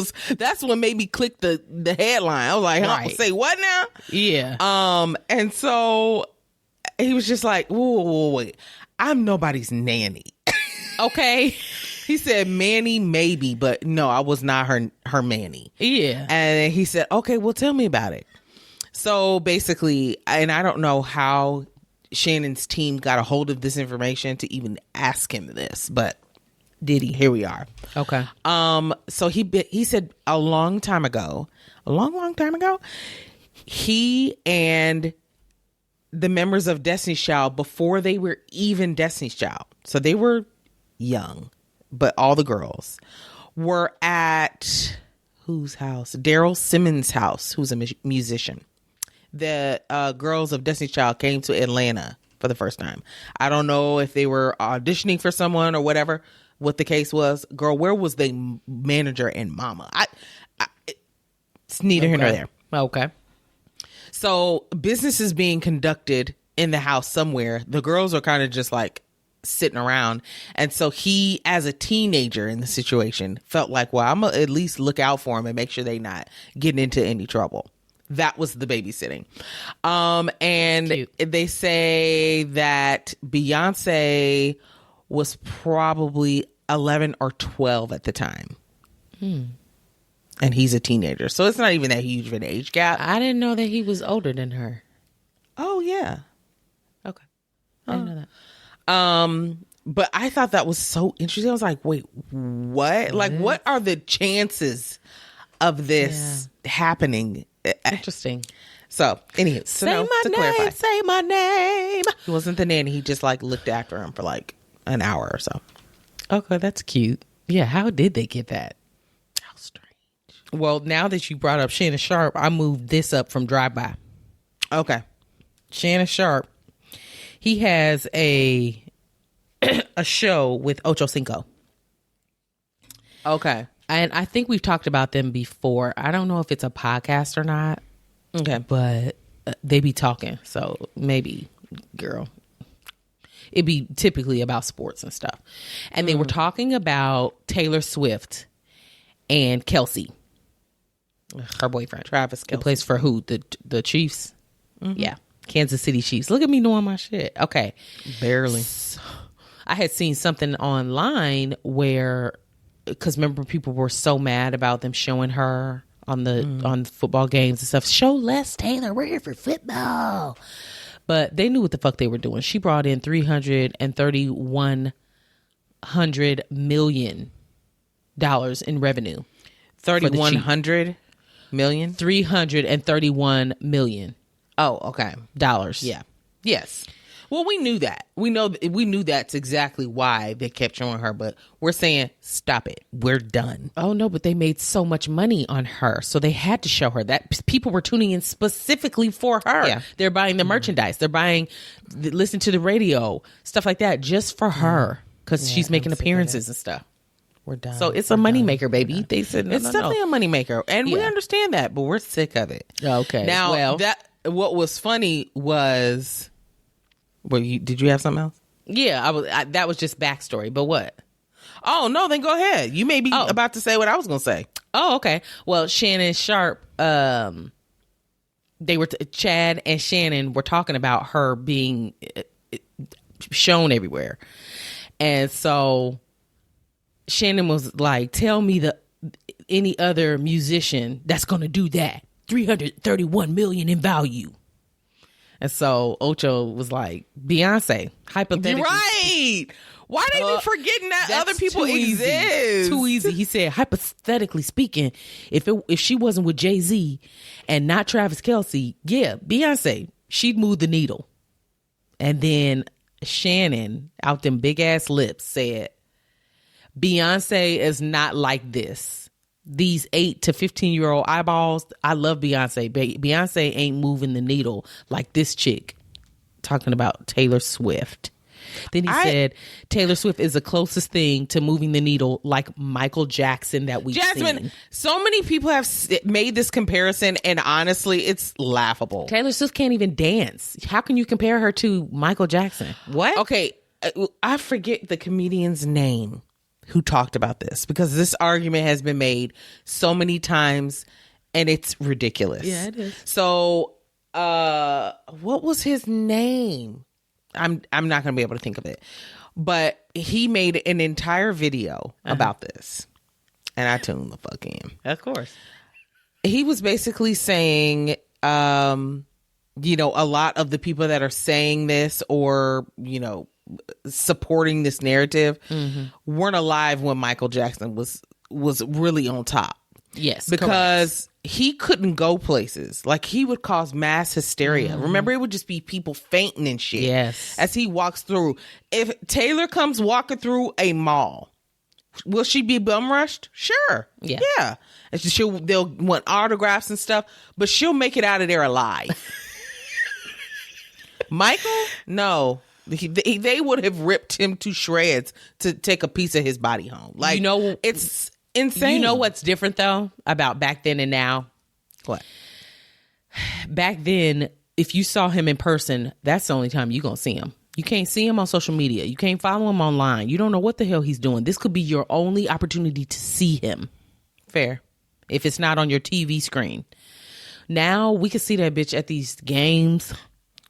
what made me click the headline. I was like, huh, Right. say what now? Yeah. And so he was just like, whoa, wait. I'm nobody's nanny. Okay. He said Manny maybe, but no, I was not her Manny. Yeah. And he said, okay, well, tell me about it. So basically, and I don't know how Shannon's team got a hold of this information to even ask him this, but did he? Here we are. Okay. So he said a long time ago, he and the members of Destiny's Child, before they were even Destiny's Child, so they were young, but all the girls were at whose house? Daryl Simmons' house, who's a musician. The girls of Destiny's Child came to Atlanta for the first time. I don't know if they were auditioning for someone or whatever, what the case was. Girl, where was the manager and mama? It's neither here nor there. Okay. So business is being conducted in the house somewhere. The girls are kind of just like sitting around. And so he, as a teenager in the situation, felt like, well, I'm going to at least look out for him and make sure they not getting into any trouble. That was the babysitting. And Cute. They say that Beyonce was probably 11 or 12 at the time. And he's a teenager. So it's not even that huge of an age gap. I didn't know that he was older than her. Oh, yeah. Okay. I didn't know that. But I thought that was so interesting. I was like, wait, what? Like, what are the chances of this happening? Interesting. So, anywho, Say my name. He wasn't the nanny. He just like looked after him for like an hour or so. Okay, that's cute. Yeah, how did they get that? How strange. Well, now that you brought up Shannon Sharpe, I moved this up from Drive-By. Okay. Shannon Sharpe, he has a show with Ocho Cinco. Okay. And I think we've talked about them before. I don't know if it's a podcast or not. Okay. But they be talking. So maybe, girl, it'd be typically about sports and stuff. And they were talking about Taylor Swift and Kelsey, her boyfriend. Travis He Kelce. plays for who? The Chiefs? Yeah. Kansas City Chiefs. Look at me knowing my shit. Okay. Barely. I had seen something online where, because remember, people were so mad about them showing her on the football games and stuff. Show less Taylor. We're here for football. But they knew what the fuck they were doing. She brought in $331 million in revenue. 3,100 million? $331 million. Oh, okay. Dollars. Yeah. Yes. Well, we knew that. We knew that's exactly why they kept showing her, but we're saying, stop it. We're done. Oh, no, but they made so much money on her. So they had to show her that. People were tuning in specifically for her. Yeah. They're buying the merchandise. They're buying, listen to the radio, stuff like that, just for her. Because she's making appearances and stuff. We're done. So it's a moneymaker, baby. They said it's definitely a moneymaker. And we understand that, but we're sick of it. Okay. Now, what was funny was... did you have something else? Yeah, that was just backstory. But what? Oh, no, then go ahead. You may be about to say what I was going to say. Oh, okay. Well, Shannon Sharpe, they were Chad and Shannon were talking about her being shown everywhere. And so Shannon was like, tell me any other musician that's going to do that. 331 million in value. And so Ocho was like, Beyonce, hypothetically. Right. Why are they forgetting that other people exist? Too easy. He said, hypothetically speaking, if she wasn't with Jay-Z and not Travis Kelce, yeah, Beyonce, she'd move the needle. And then Shannon, out them big ass lips, said, Beyonce is not like this. These 8 to 15-year-old eyeballs, I love Beyonce. Beyonce ain't moving the needle like this chick. Talking about Taylor Swift. Then he said Taylor Swift is the closest thing to moving the needle like Michael Jackson that we've seen. So many people have made this comparison, and honestly, it's laughable. Taylor Swift can't even dance. How can you compare her to Michael Jackson? What? Okay, I forget the comedian's name who talked about this, because this argument has been made so many times and it's ridiculous. Yeah, it is. So, what was his name? I'm not going to be able to think of it, but he made an entire video about this, and I tuned the fuck in. Of course. He was basically saying, a lot of the people that are saying this or, supporting this narrative weren't alive when Michael Jackson was really on top. Yes, because he couldn't go places. Like, he would cause mass hysteria. Remember, it would just be people fainting and shit. Yes, as he walks through. If Taylor comes walking through a mall, will she be bum rushed? Sure. Yeah. And they'll want autographs and stuff, but she'll make it out of there alive. Michael, no. They would have ripped him to shreds to take a piece of his body home. Like, it's insane. You know what's different though about back then and now? What? Back then, if you saw him in person, that's the only time you're gonna see him. You can't see him on social media. You can't follow him online. You don't know what the hell he's doing. This could be your only opportunity to see him. Fair. If it's not on your TV screen. Now we can see that bitch at these games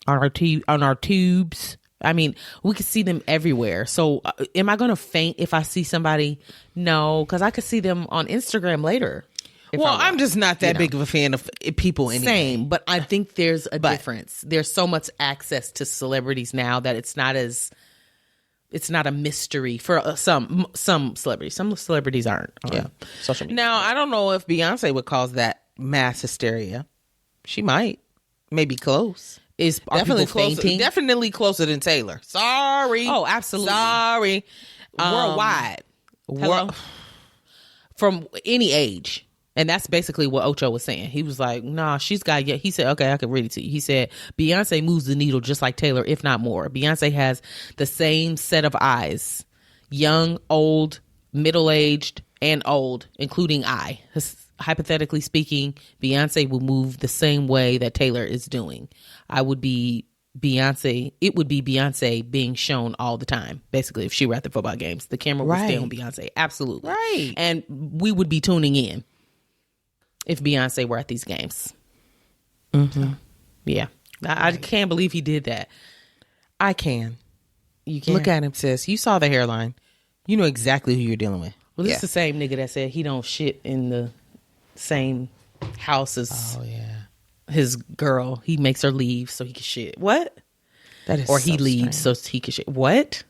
on our tubes. I mean, we could see them everywhere. So am I going to faint if I see somebody? No, because I could see them on Instagram later. Well, I'm just not that big of a fan of people anyway. Same, but I think there's a difference. There's so much access to celebrities now that it's not a mystery for some celebrities. Some celebrities aren't on social media. Now, I don't know if Beyonce would cause that mass hysteria. She might. Maybe close. Definitely closer than Taylor. Sorry. Oh, absolutely. Sorry. Worldwide. From any age. And that's basically what Ocho was saying. He was like, nah, she's got, he said, okay, I can read it to you. He said, Beyonce moves the needle just like Taylor, if not more. Beyonce has the same set of eyes. Young, old, middle-aged, and old, including I. Hypothetically speaking, Beyonce will move the same way that Taylor is doing. It would be Beyonce being shown all the time. Basically, if she were at the football games, the camera would stay on Beyonce. Absolutely. Right. And we would be tuning in if Beyonce were at these games. Mm-hmm. Yeah. I can't believe he did that. I can. You can. Look at him, sis. You saw the hairline. You know exactly who you're dealing with. Well, this is the same nigga that said he don't shit in the same house as his girl. He makes her leave so he can shit. What? That is, or he leaves so he can shit. What?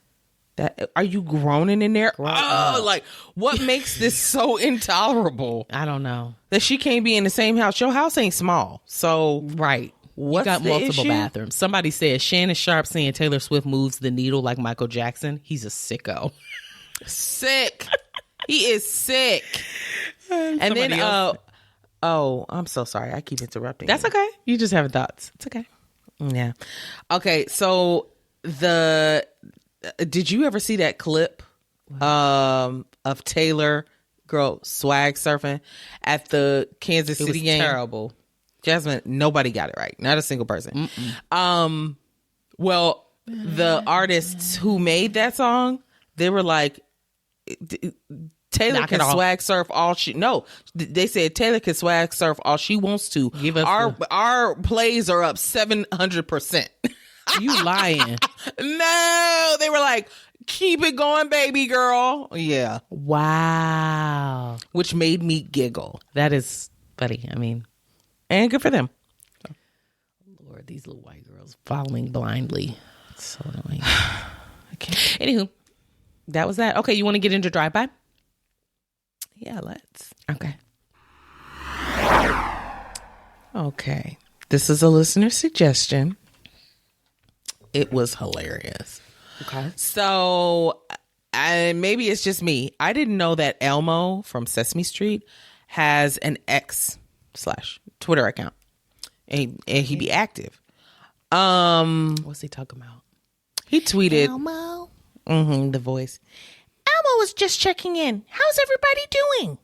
That, are you groaning in there? Oh, like, what makes this so intolerable? I don't know. That she can't be in the same house. Your house ain't small, so right. What's you got the multiple issue? bathrooms. Somebody said Shannon Sharpe saying Taylor Swift moves the needle like Michael Jackson. He's a sicko. Sick. He is sick. And then, I'm so sorry. I keep interrupting. That's you. okay. You just having thoughts. It's okay. Yeah. Okay. So did you ever see that clip of Taylor swag surfing at the Kansas City game? Terrible. Jasmine, nobody got it right. Not a single person. Well, the artists who made that song, they were like, Taylor can swag surf all she. No, they said Taylor can swag surf all she wants to. Give us our plays are up 700%. You lying? No, they were like, keep it going, baby girl. Yeah. Wow. Which made me giggle. That is funny. I mean, and good for them. Lord, these little white girls following blindly. It's so annoying. Anywho, that was that. Okay, you want to get into drive-by? Yeah, let's. Okay. Okay. This is a listener suggestion. It was hilarious. Okay. So, maybe it's just me. I didn't know that Elmo from Sesame Street has an X/Twitter account, and he be active. What's he talking about? He tweeted Elmo. The voice. Elmo was just checking in. How's everybody doing?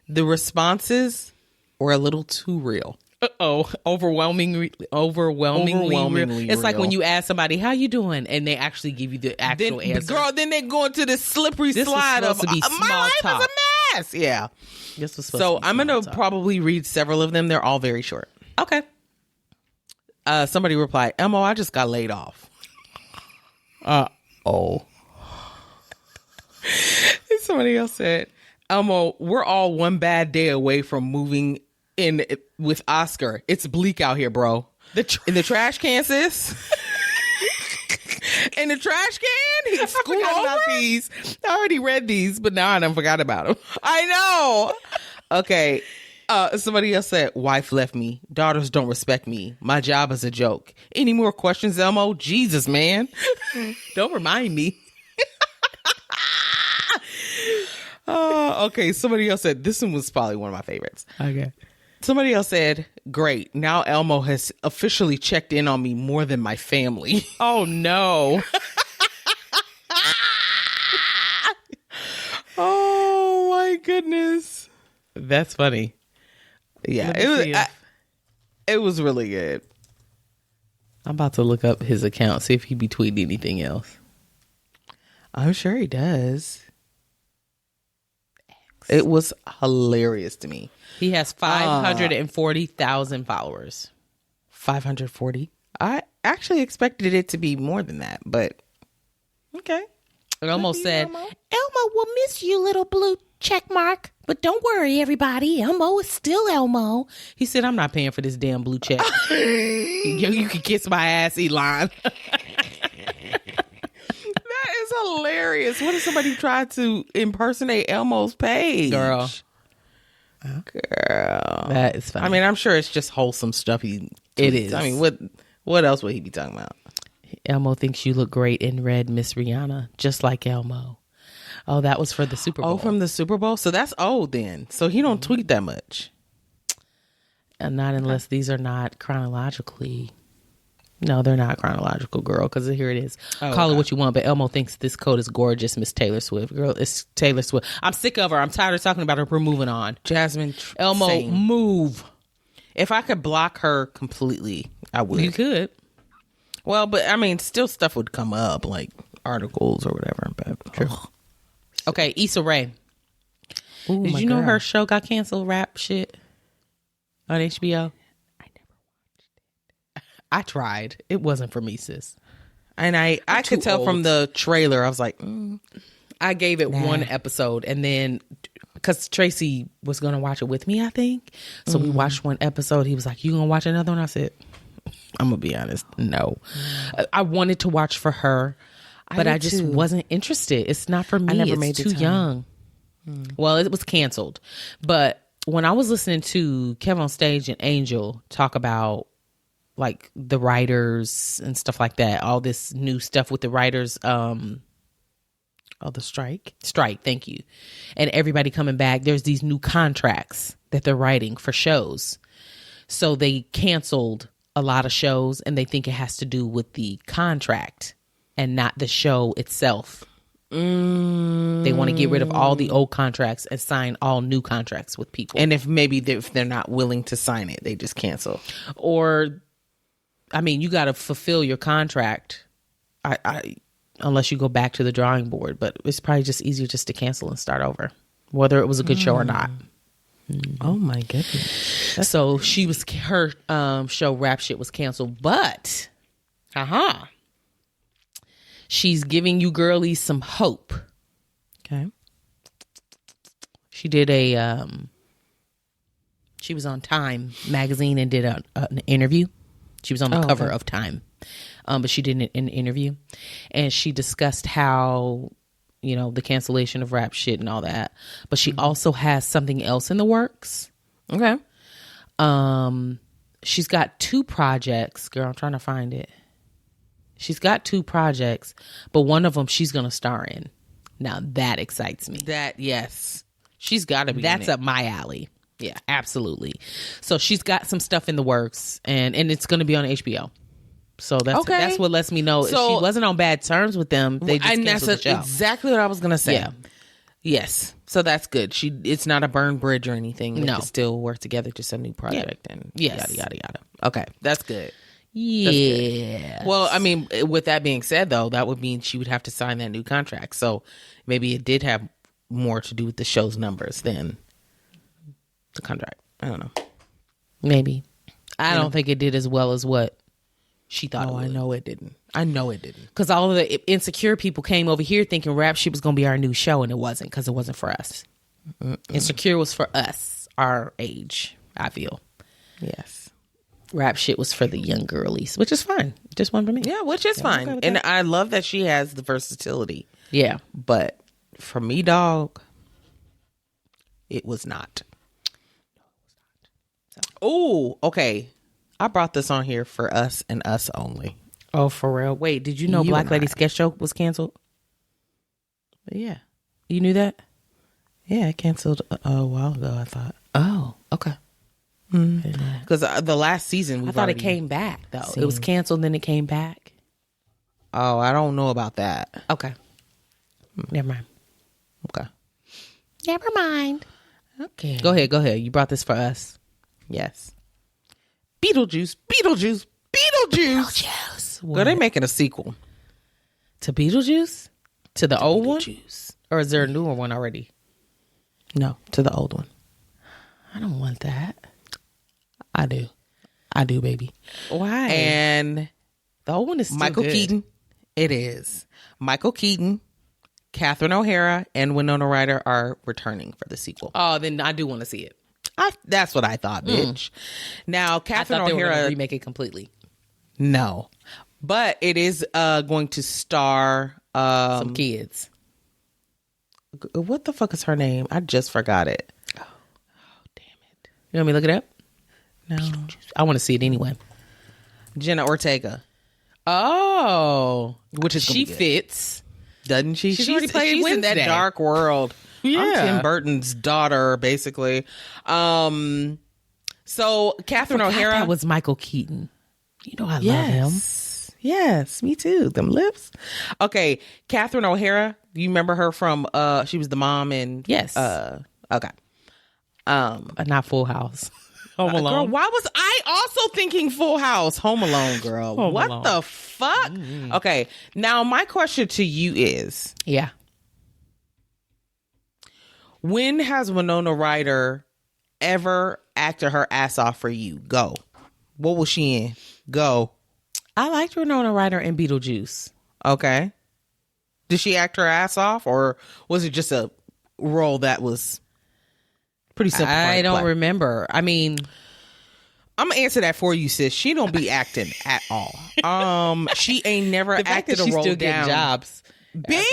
The responses were a little too real. Overwhelmingly real. It's like real. when you ask somebody, how you doing? And they actually give you the actual answer. Girl, then they go into this slippery This was slide of supposed to be my small life talk. is a mess. Yeah. This was So I'm going to probably read several of them. They're all very short. Okay. Somebody replied, Elmo, I just got laid off. Somebody else said, Elmo, we're all one bad day away from moving in with Oscar. It's bleak out here, bro. In the trash can, sis. In the trash can? He scoot over these. I already read these, but now I done forgot about them. I know. Okay. Somebody else said, wife left me. Daughters don't respect me. My job is a joke. Any more questions, Elmo? Jesus, man. Don't remind me. Okay. Somebody else said, this one was probably one of my favorites. Okay. Somebody else said, great. Now Elmo has officially checked in on me more than my family. Oh, no. Oh, my goodness. That's funny. Yeah, it was really good. I'm about to look up his account, see if he be tweeting anything else. I'm sure he does. It was hilarious to me. He has 540,000 followers. 540. I actually expected it to be more than that, but okay. It almost said, Elmo will miss you, little blue check mark. But don't worry, everybody. Elmo is still Elmo. he said, I'm not paying for this damn blue check. you can kiss my ass, Elon. That is hilarious. What if somebody tried to impersonate Elmo's page? Girl. That is funny. I mean, I'm sure it's just wholesome stuff. It is. I mean, what else would he be talking about? Elmo thinks you look great in red, Miss Rihanna, just like Elmo. Oh, that was for the Super Bowl. Oh, from the Super Bowl? So that's old then. So he don't tweet that much. And not unless these are not chronologically. No, they're not chronological, girl, because here it is. Call it what you want, but Elmo thinks this coat is gorgeous, Miss Taylor Swift. Girl, it's Taylor Swift. I'm sick of her. I'm tired of talking about her. We're moving on. Jasmine. Elmo, same. move. If I could block her completely, I would. You could. Well, but I mean, still stuff would come up, like articles or whatever. But true. Okay, Issa Rae. Ooh, Did you know her show got canceled? Rap shit on HBO. I never watched it. I tried. It wasn't for me, sis. And I could tell from the trailer. I was like, I gave it one episode, and then because Tracy was gonna watch it with me, I think. So we watched one episode. He was like, "You gonna watch another one?" I said, "I'm gonna be honest, no." I wanted to watch for her, but I just wasn't interested. It's not for me. I never it's made the too time. young. Well, it was canceled, but when I was listening to Kevin on Stage and Angel talk about like the writers and stuff like that, all this new stuff with the writers, the strike, thank you, and everybody coming back, there's these new contracts that they're writing for shows. So they canceled a lot of shows, and they think it has to do with the contract and not the show itself. They want to get rid of all the old contracts and sign all new contracts with people. And if they're not willing to sign it, they just cancel. Or, I mean, you got to fulfill your contract. Unless you go back to the drawing board, but it's probably just easier just to cancel and start over, whether it was a good show or not. Oh my goodness! So her show Rap Shit was canceled, but she's giving you girlies some hope. Okay. She did she was on Time magazine and did an interview. She was on the cover of Time, but she did an interview, and she discussed how, you know, the cancellation of Rap Shit and all that. But she also has something else in the works. Okay. She's got 2 projects. Girl, I'm trying to find it. She's got 2 projects, but one of them she's going to star in. Now that excites me. Yes. She's got to be. That's up my alley. Yeah, absolutely. So she's got some stuff in the works, and it's going to be on HBO. So that's what lets me know. So, she wasn't on bad terms with them. They just canceled the show. Exactly what I was going to say. Yeah. Yes. So that's good. It's not a burned bridge or anything. They No. can still work together, just a new project and yada, yada, yada. Okay. That's good. Yeah. Well, I mean, with that being said, though, that would mean she would have to sign that new contract. So maybe it did have more to do with the show's numbers than the contract. I don't know. Maybe. I don't think it did as well as what she thought it would. I know it didn't. Because all of the insecure people came over here thinking Rap Shit was going to be our new show, and it wasn't, because it wasn't for us. Insecure was for us, our age, I feel. Yes. Rap Shit was for the young girlies, which is fine. Just one for me. Yeah, which is fine. Okay and I love that she has the versatility. Yeah. But for me, dog, it was not. Oh, okay. I brought this on here for us and us only. Oh, for real? Wait, did you know You Black and Lady I. Sketch Show was canceled? Yeah. You knew that? Yeah, it canceled a while ago, I thought. Oh, okay. Because the last season, I thought it came back, though. It was canceled, then it came back. Oh, I don't know about that. Okay. Never mind. Okay. Never mind. Okay. Go ahead. You brought this for us. Yes. Beetlejuice. Girl, they making a sequel. To Beetlejuice? To the old one? Beetlejuice. Or is there a newer one already? No, to the old one. I don't want that. I do, baby. Why? And the old one is still Michael good. Keaton. It is. Michael Keaton, Catherine O'Hara, and Winona Ryder are returning for the sequel. Oh, then I do want to see it. That's what I thought, bitch. Now, I Catherine thought they were going to O'Hara. remake it completely. No. But it is going to star Some kids. what the fuck is her name? I just forgot it. Oh damn it. You want me to look it up? No. I want to see it anyway. Jenna Ortega. Oh. Which is she gonna be good. fits. Doesn't she? She's already played in that Wednesday. dark world. Yeah. I'm Tim Burton's daughter, basically. So Catherine O'Hara. That was Michael Keaton. You know I love him. Yes, me too. Them lips. Okay, Catherine O'Hara. Do you remember her from? She was the mom in. Yes. Okay. Not Full House. Home Girl, Alone. why was I also thinking Full House? Home Alone, girl. Home what Alone. the fuck? Okay, now my question to you is: Yeah. when has Winona Ryder ever acted her ass off for you? Go. What was she in? Go. I liked Winona Ryder in Beetlejuice. Okay. Did she act her ass off, or was it just a role that was pretty simple? I don't remember. I mean, I'm gonna answer that for you, sis. She don't be acting at all. She ain't never the fact acted that a she's role still down. getting jobs. Bingo!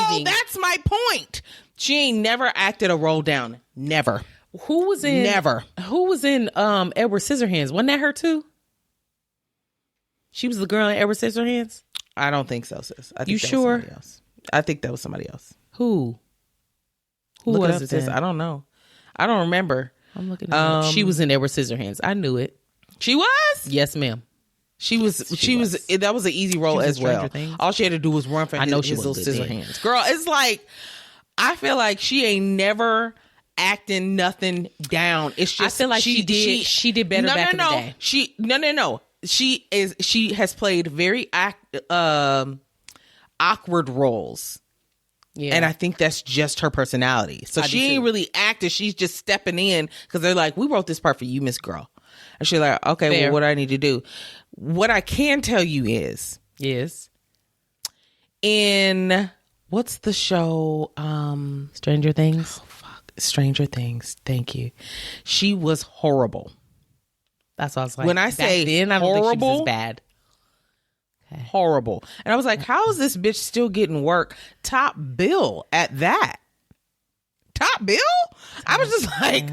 thieving. That's my point. She ain't never acted a role down. Never. Who was in Never. Who was in Edward Scissorhands? Wasn't that her too? She was the girl in Edward Scissorhands? I don't think so, sis. I think You that sure? Was somebody else. I think that was somebody else. Who Look was it up, it sis. then? I don't know. I don't remember. I'm looking at her. She was in Edward Scissorhands. I knew it. She was? Yes, ma'am. She was. That was an easy role She was as in Stranger well. Things. All she had to do was run for I know his she little was good scissor then. hands. Girl, it's like, I feel like she ain't never acting nothing down. It's just I feel like she did better back in the day. No. She has played very awkward roles. Yeah. And I think that's just her personality. So I she do ain't too. really acting. She's just stepping in because they're like, we wrote this part for you, Miss Girl. And she's like, okay, Fair. well, what do I need to do? What I can tell you is Yes. in what's the show? Stranger Things. Stranger Things. Thank you. She was horrible. That's what I was like. When I back say then, I don't think she was horrible, as bad. Horrible. And I was like, how is this bitch still getting work? Top bill at that. Top bill? I was just like,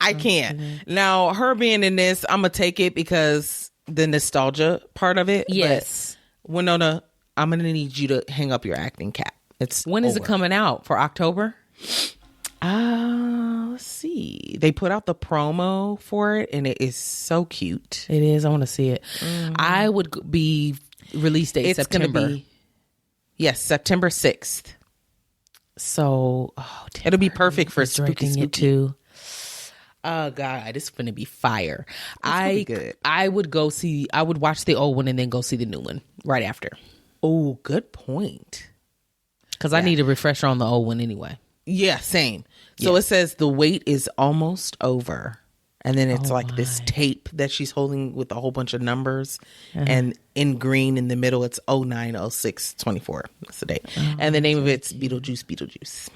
I can't. Now, her being in this, I'm going to take it because the nostalgia part of it. Yes. But Winona, I'm going to need you to hang up your acting cap. When is it coming out? For October? Let's see. They put out the promo for it and it is so cute. It is. I want to see it. I would be release date It's September. going to be, yes, September 6th. So It'll be perfect for spooky directing it too. Oh God, it's gonna be fire. be good. I would watch the old one and then go see the new one right after. Oh, good point. Because I need a refresher on the old one anyway. Yeah, same. So it says the wait is almost over. And then it's like this tape that she's holding with a whole bunch of numbers. And in green in the middle, it's 090624. That's the date. And the name of it's Beetlejuice.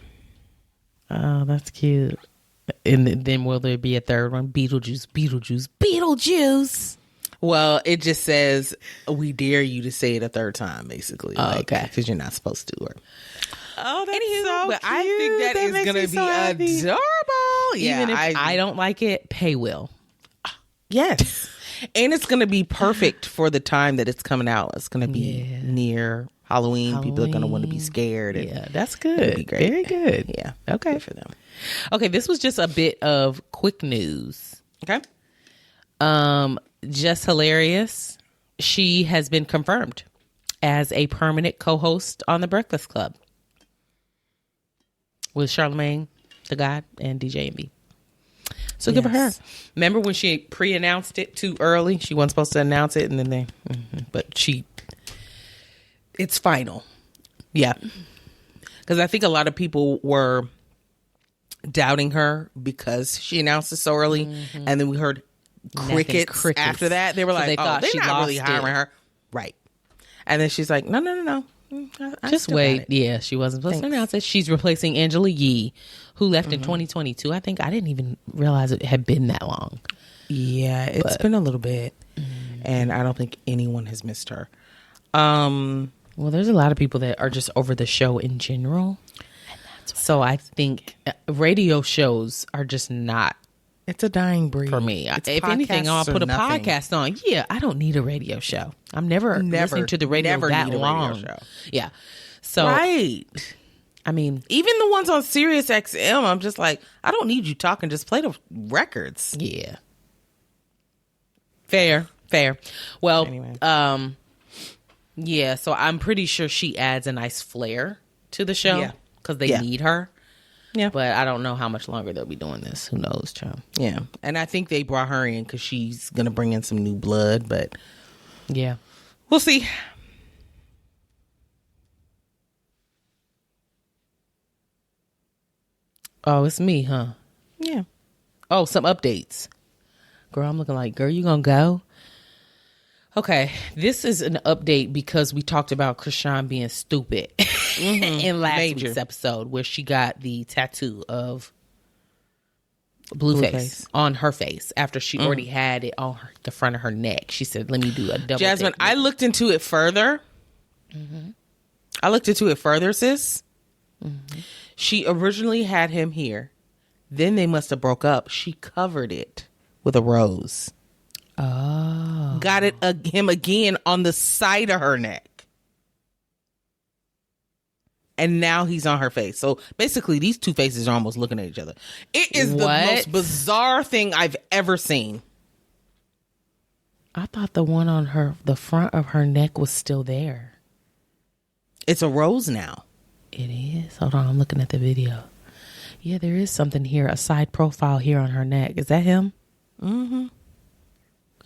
Oh, that's cute. And then will there be a third one? Beetlejuice. Well, it just says, we dare you to say it a third time, basically. okay. Because you're not supposed to. Or, Oh, that's anywho, so but cute. I think that is makes going me to be so happy. adorable. Yeah, Even if I don't like it, Pay will. Yes. And it's going to be perfect for the time that it's coming out. It's going to be near Halloween. People are going to want to be scared. And Yeah, that's good. it'll be great. Very good. Yeah. Okay. Good for them. Okay, this was just a bit of quick news. Okay. Jess Hilarious. She has been confirmed as a permanent co-host on The Breakfast Club with Charlamagne the God and DJ Envy. So good for her. Remember when she pre-announced it too early? She wasn't supposed to announce it, and then but it's final. Yeah. Because I think a lot of people were doubting her because she announced it so early. And then we heard crickets after that. They were So like, they thought they're she not really lost hiring it. her. Right. And then she's like, no. I Just still wait. got it. Yeah, she wasn't supposed to announce it. She's replacing Angela Yee, who left in 2022. I think I didn't even realize it had been that long. Yeah, it's been a little bit. And I don't think anyone has missed her. Well, there's a lot of people that are just over the show in general. So I think radio shows are just not It's a dying breed for me. It's If anything, I'll podcasts or put a nothing. podcast on. Yeah, I don't need a radio show. I'm never listening to the radio never that need a radio long. show. Yeah. So Right. I mean, Even the ones on Sirius XM, I'm just like, I don't need you talking. Just play the records. yeah. Fair. Well, Anyway. yeah, so I'm pretty sure she adds a nice flair to the show Yeah. because they need her. Yeah. But I don't know how much longer they'll be doing this. Who knows, child? Yeah. And I think they brought her in because she's going to bring in some new blood, but Yeah. we'll see. Oh, it's me, huh? Yeah. Oh, some updates. Girl, I'm looking like, girl, you gonna go? Okay, this is an update because we talked about Chrisean being stupid in last week's episode where she got the tattoo of Blueface on her face after she already had it on the front of her neck. She said, let me do a double Jasmine, take. I looked into it further. I looked into it further, sis. She originally had him here. Then they must have broke up. She covered it with a rose. Oh. Got him again on the side of her neck. And now he's on her face. So basically, these two faces are almost looking at each other. It is the most bizarre thing I've ever seen. I thought the one on the front of her neck was still there. It's a rose now. It is. Hold on, I'm looking at the video. Yeah, there is something here. A side profile here on her neck. Is that him? Mm-hmm.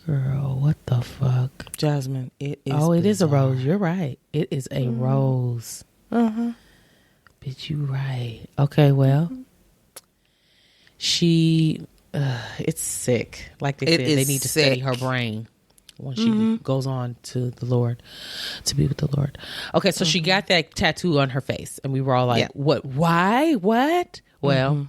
Girl, what the fuck? Jasmine, it is Oh, it bizarre. is a rose. You're right. It is a rose. Uh-huh. Bitch, you right. Okay, well. She, it's sick. Like they said, they need to study her brain when she goes on to the Lord, to be with the Lord. Okay, so she got that tattoo on her face, and we were all like, what? Why? What? Well,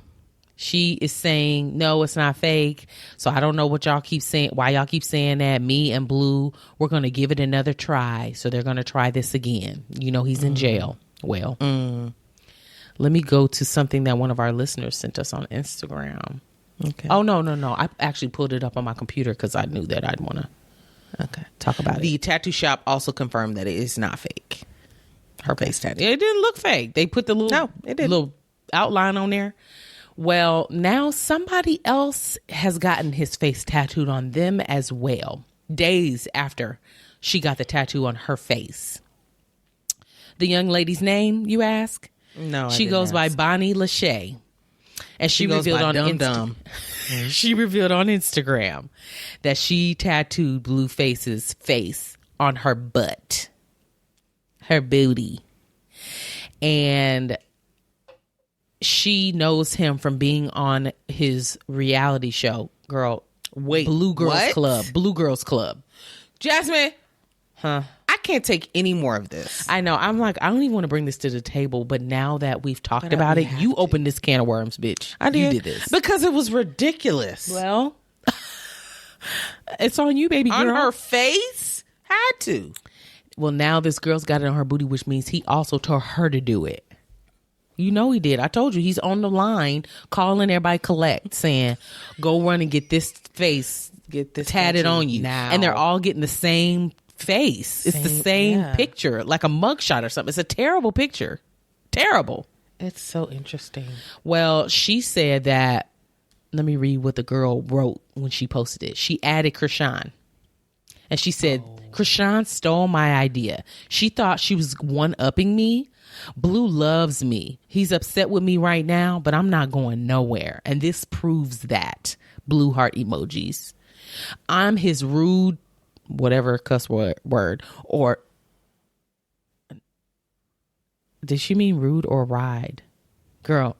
she is saying, no, it's not fake. So I don't know what y'all keep saying, why y'all keep saying that. Me and Blue, we're going to give it another try. So they're going to try this again. You know, he's in jail. Well, let me go to something that one of our listeners sent us on Instagram. Okay. Oh, no. I actually pulled it up on my computer because I knew that I'd want to talk about it. The tattoo shop also confirmed that it is not fake. Her face tattoo. It didn't look fake. They put the little outline on there. Well, now somebody else has gotten his face tattooed on them as well, days after she got the tattoo on her face. The young lady's name, you ask? No, she goes by Bonnie Lachey. And she revealed on she revealed on Instagram that she tattooed Blueface's face on her butt, her booty. And she knows him from being on his reality show. Girl, wait, Blue Girls Club. Jasmine, I can't take any more of this. I know. I'm like, I don't even want to bring this to the table, but now that we've talked about it, you opened this can of worms, bitch. I did. You did this. Because it was ridiculous. Well, it's on you, baby girl. On her face? Had to. Well, now this girl's got it on her booty, which means he also told her to do it. You know he did. I told you he's on the line calling everybody collect, saying, go run and get this face, get this tatted on you. Now. And they're all getting the same face. It's the same picture, like a mugshot or something. It's a terrible picture. Terrible. It's so interesting. Well, she said that, let me read what the girl wrote when she posted it. She added Chrisean. And she said, Chrisean stole my idea. She thought she was one-upping me. Blue loves me. He's upset with me right now, but I'm not going nowhere. And this proves that. Blue heart emojis. I'm his rude, whatever cuss word, or did she mean rude or ride? Girl,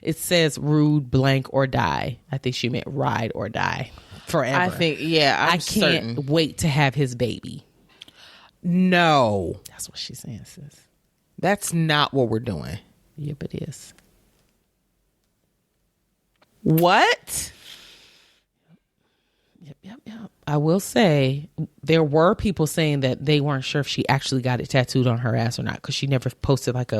it says rude blank or die. I think she meant ride or die forever. I think, I can't wait to have his baby. No. That's what she's saying, sis. That's not what we're doing. Yep, it is. What? Yep. I will say there were people saying that they weren't sure if she actually got it tattooed on her ass or not because she never posted like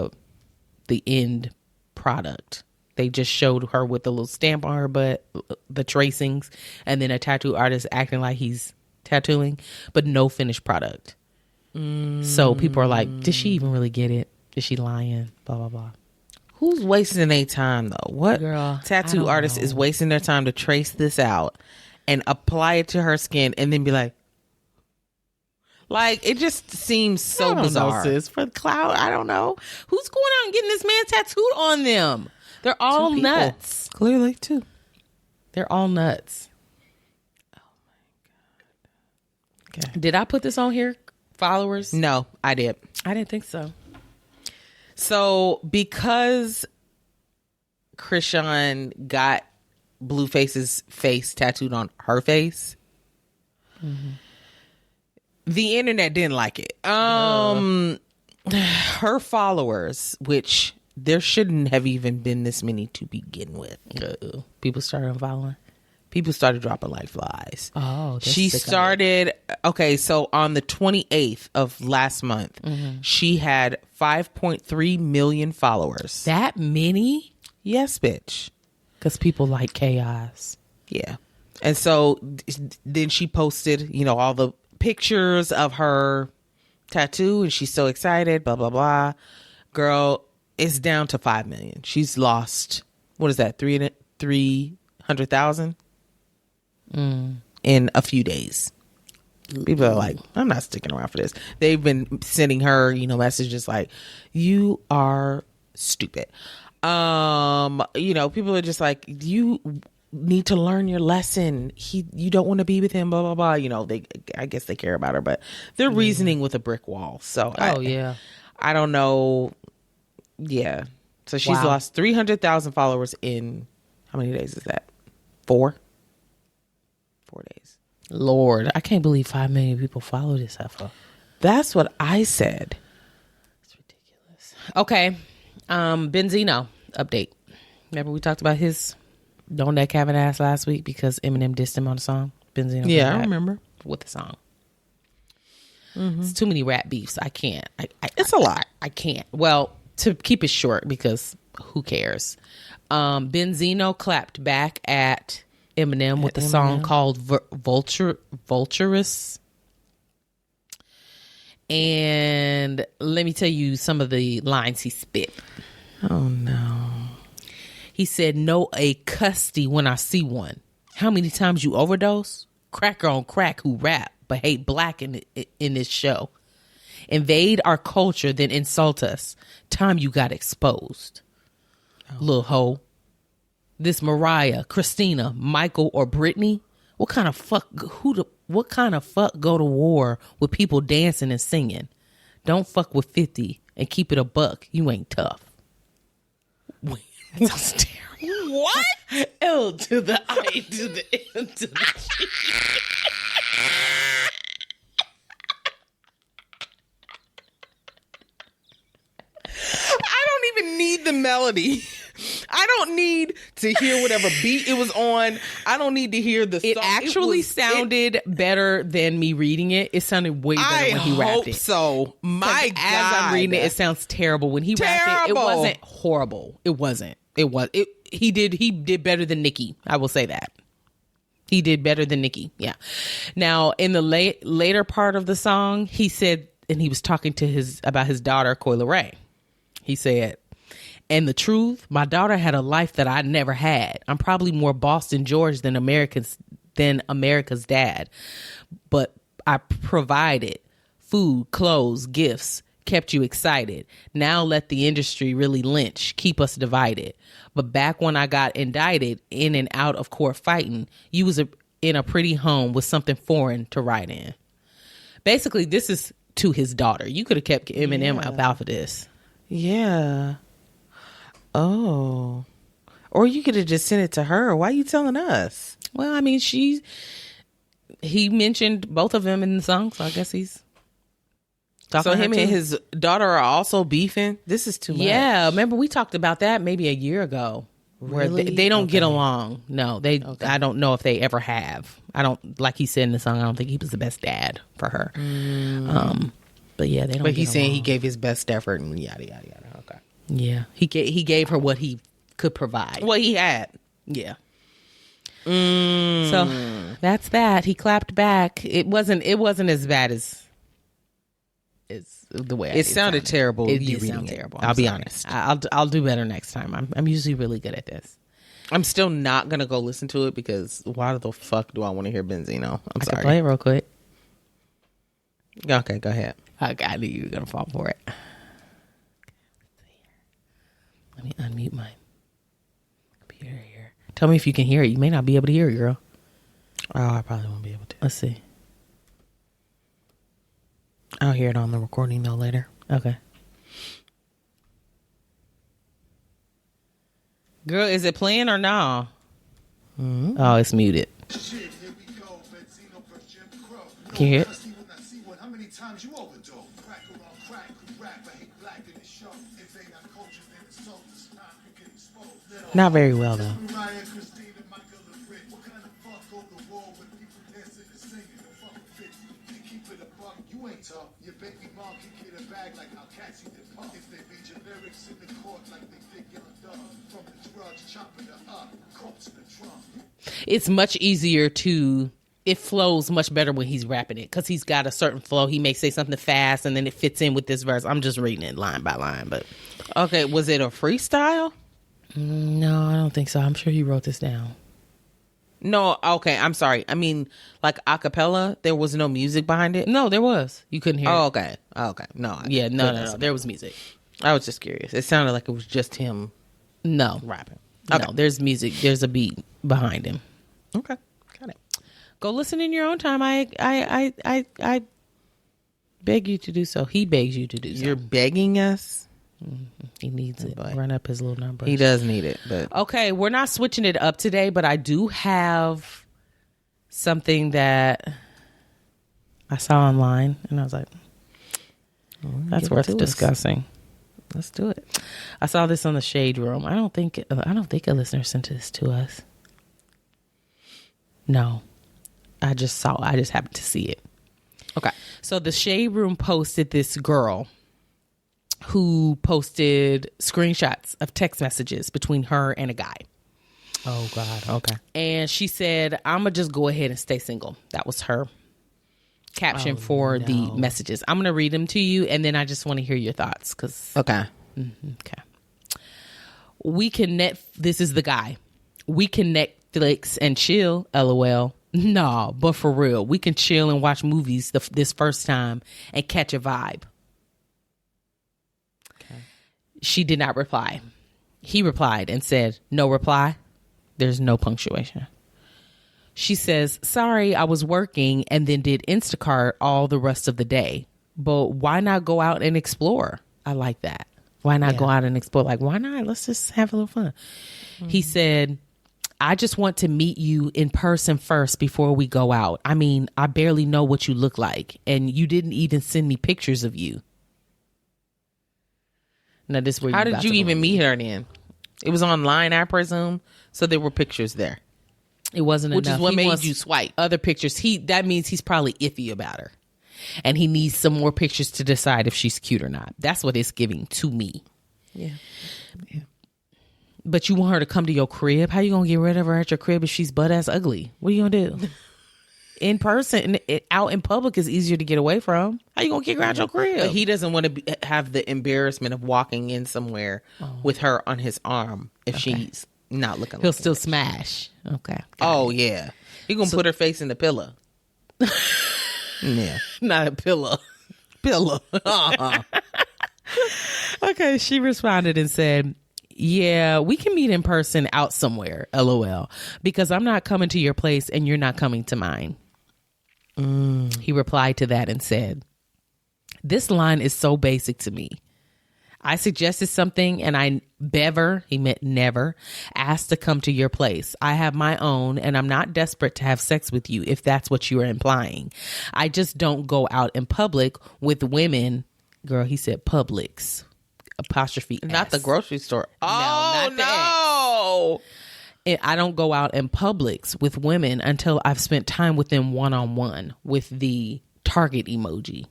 the end product. They just showed her with a little stamp on her butt, the tracings, and then a tattoo artist acting like he's tattooing, but no finished product. So people are like, did she even really get it? Is she lying? Blah, blah, blah. Who's wasting their time though? What tattoo artist is wasting their time to trace this out and apply it to her skin and then be like it just seems so bizarre. Sis. For the cloud, I don't know. Who's going out and getting this man tattooed on them? They're all nuts. Clearly, too. They're all nuts. Oh my God. Okay. Did I put this on here? Followers? No, I did. I didn't think so. So, because Chrisean got Blueface's face tattooed on her face, the internet didn't like it. Her followers, which there shouldn't have even been this many to begin with. People started unfollowing. People started dropping like flies. Oh, she started. Okay, so on the 28th of last month, she had 5.3 million followers. That many? Yes, bitch. Because people like chaos. Yeah. And so then she posted, you know, all the pictures of her tattoo, and she's so excited, blah, blah, blah. Girl, it's down to 5 million. She's lost, what is that, 300,000 in a few days. People are like, I'm not sticking around for this. They've been sending her, you know, messages like, you are stupid. You know, people are just like, you need to learn your lesson. You don't want to be with him, blah, blah, blah. You know, I guess they care about her, but they're reasoning with a brick wall. So I don't know. Yeah. So she's lost 300,000 followers in, how many days is that? 4 days. Lord, I can't believe 5 million people follow this heifer. That's what I said. It's ridiculous. Okay. Benzino update. Remember we talked about his Don't That Kevin ass last week because Eminem dissed him on the song? Benzino. Yeah, I remember. With the song. It's too many rap beefs. I can't. It's a lot. I can't. Well, to keep it short, because who cares? Benzino clapped back at Eminem with a song called Vulturous. And let me tell you some of the lines he spit. Oh, no. He said, "Know a custy when I see one. How many times you overdose? Cracker on crack who rap, but hate black in this show. Invade our culture, then insult us. Time you got exposed. Little hoe. This Mariah, Christina, Michael, or Brittany? What kind of fuck go to war with people dancing and singing? Don't fuck with 50 and keep it a buck. You ain't tough." Wait, that sounds terrible. What? L to the I to the M to the G. I don't even need the melody. I don't need to hear whatever beat it was on. I don't need to hear the song. It actually sounded better than me reading it. It sounded way better when he rapped it. So. My God. As I'm reading it, it sounds terrible. When he rapped it, it wasn't horrible. It wasn't. He did better than Nicki. I will say that. He did better than Nicki. Yeah. Now, in the later part of the song, he said, and he was talking to about his daughter, Coyle Ray. He said, "And the truth, my daughter had a life that I never had. I'm probably more Boston George than America's dad. But I provided food, clothes, gifts, kept you excited. Now let the industry really lynch, keep us divided. But back when I got indicted, in and out of court fighting, you was in a pretty home with something foreign to write in." Basically, this is to his daughter. You could have kept Eminem out for this. Yeah. Oh. Or you could have just sent it to her. Why are you telling us? Well, I mean, he mentioned both of them in the song, so I guess he's talking. So him and his daughter are also beefing? This is too much. Yeah, remember we talked about that maybe a year ago. Where Really? they don't get along. No, I don't know if they ever have. I don't, like he said in the song, I don't think he was the best dad for her. But yeah, they don't. But he's saying he gave his best effort and yada yada yada. Okay. Yeah, he gave her what he could provide. What he had. Yeah. So that's that. He clapped back. It wasn't as bad as the way it sounded terrible. It did sound terrible. I'll be honest. I'll do better next time. I'm usually really good at this. I'm still not gonna go listen to it because why the fuck do I want to hear Benzino? I'm sorry. Can play it real quick. Okay, go ahead. I knew you were gonna fall for it. Let me unmute my computer here. Tell me if you can hear it. You may not be able to hear it, girl. Oh, I probably won't be able to. Let's see. I'll hear it on the recording though later. Okay. Girl, is it playing or no? Mm-hmm. Oh, it's muted. Can you hear it? Not very well though. It's much easier it flows much better when he's rapping it because he's got a certain flow. He may say something fast and then it fits in with this verse. I'm just reading it line by line, but Okay, was it a freestyle? no, I don't think so. I'm sure he wrote this down. No, okay, I'm sorry. I mean, like a cappella, there was no music behind it? No, there was. You couldn't hear it. Oh, okay. No. Yeah, no. There was music. I was just curious. It sounded like it was just him No. rapping. No, there's music. There's a beat behind him. Okay, got it. Go listen in your own time. I beg you to do so. He begs you to do so. You're begging us? He needs it. boy. Run up his little numbers. He does need it, but Okay, we're not switching it up today, but I do have something that I saw online, and I was like, that's give it worth to us. discussing. let's do it. I saw this on the Shade Room. I don't think a listener sent this to us. No, I just happened to see it. Okay. So the Shade Room posted this girl who posted screenshots of text messages between her and a guy. Oh, God. Okay. And she said, I'm going to just go ahead and stay single. That was her caption for the messages. I'm going to read them to you, and then I just want to hear your thoughts. Okay. Okay. This is the guy. We can Netflix and chill, LOL. No, but for real, we can chill and watch movies this first time and catch a vibe. Okay. She did not reply. He replied and said, no reply. There's no punctuation. She says, sorry, I was working and then did Instacart all the rest of the day. But why not go out and explore? I like that. Why not go out and explore? Like, why not? Let's just have a little fun. Mm-hmm. He said, I just want to meet you in person first before we go out. I mean, I barely know what you look like, and you didn't even send me pictures of you. Now, this is where How did you even meet her then? It was online, I presume. So there were pictures there. It wasn't Which enough. is what He made wants you swipe. other pictures. That means he's probably iffy about her, and he needs some more pictures to decide if she's cute or not. That's what it's giving to me. Yeah. But you want her to come to your crib? How you gonna get rid of her at your crib if she's butt ass ugly? What are you gonna do? In person, out in public is easier to get away from. How you gonna kick her out your crib? But he doesn't want to have the embarrassment of walking in somewhere with her on his arm if she's not looking. He'll like still it. smash. Okay. Oh yeah, he gonna put her face in the pillow. Yeah, Not a pillow. pillow. Okay, she responded and said, yeah, we can meet in person out somewhere, LOL, because I'm not coming to your place and you're not coming to mine. He replied to that and said, this line is so basic to me. I suggested something and I he meant never, asked to come to your place. I have my own and I'm not desperate to have sex with you if that's what you are implying. I just don't go out in public with women. Girl, he said Publix. Apostrophe Not S. the grocery store. Oh not the no! I don't go out in Publix with women until I've spent time with them one-on-one with the target emoji.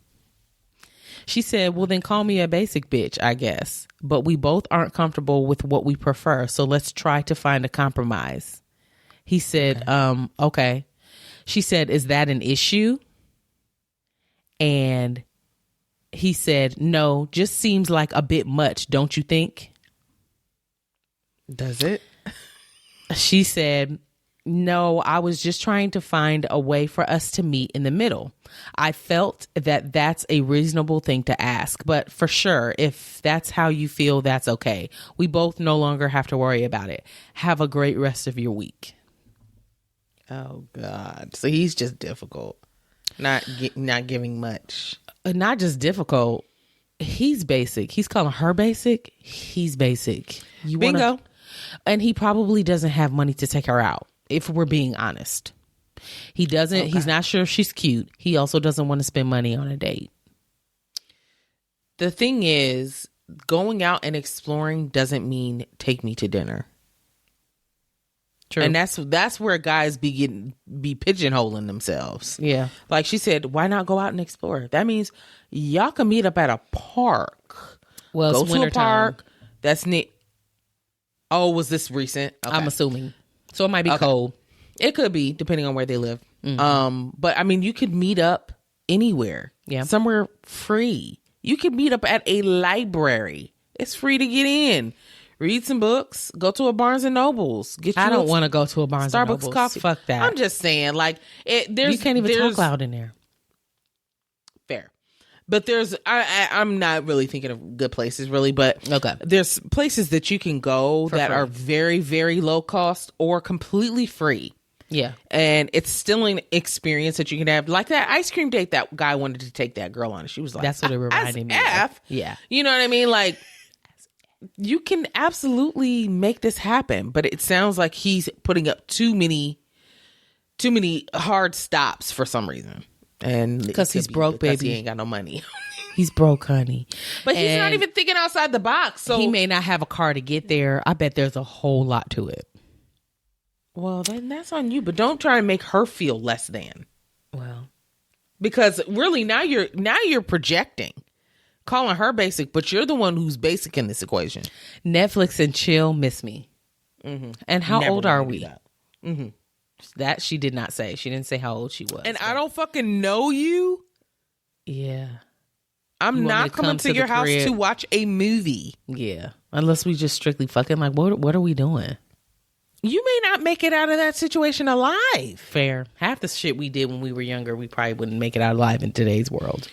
She said, well, then call me a basic bitch, I guess. But we both aren't comfortable with what we prefer, so let's try to find a compromise. He said, okay. She said, is that an issue? And he said, no, just seems like a bit much, don't you think? Does it? She said, no, I was just trying to find a way for us to meet in the middle. I felt that that's a reasonable thing to ask, but for sure, if that's how you feel, that's okay. We both no longer have to worry about it. Have a great rest of your week. Oh God! So he's just difficult, not giving much. Not just difficult. He's basic. He's calling her basic. He's basic. Bingo. And he probably doesn't have money to take her out, if we're being honest. He doesn't. Okay. He's not sure if she's cute. He also doesn't want to spend money on a date. The thing is, going out and exploring doesn't mean take me to dinner. True. And that's where guys be pigeonholing themselves. Yeah. Like she said, why not go out and explore? That means y'all can meet up at a park. Well, go it's to a wintertime. park. That's neat. Oh, was this recent? Okay. I'm assuming. So it might be cold. It could be, depending on where they live. Mm-hmm. But I mean, you could meet up anywhere. Yeah. Somewhere free. You could meet up at a library. It's free to get in. Read some books. Go to a Barnes and Nobles. I don't want to go to a Barnes and Starbucks Nobles. coffee. Fuck that. I'm just saying, like, you can't even talk loud in there. Fair. But I'm not really thinking of good places, really, but Okay. there's places that you can go that free. are very, very low cost or completely free. Yeah. And it's still an experience that you can have. Like that ice cream date that guy wanted to take that girl on. She was like, That's what it reminded me of. Yeah. You know what I mean? Like, you can absolutely make this happen, but it sounds like he's putting up too many hard stops for some reason. And because he's broke, because baby. he ain't got no money. He's broke, honey. But he's not even thinking outside the box. So he may not have a car to get there. I bet there's a whole lot to it. Well, then that's on you. But don't try and make her feel less than. Well, because really now you're projecting, calling her basic, but you're the one who's basic in this equation. Netflix and chill miss me. Mm-hmm. And how old are we? Mm-hmm. That she did not say. She didn't say how old she was. And I don't fucking know you. Yeah. I'm not coming to your house to watch a movie. Yeah. Unless we just strictly fucking, like, what are we doing? You may not make it out of that situation alive. Fair. Half the shit we did when we were younger, we probably wouldn't make it out alive in today's world.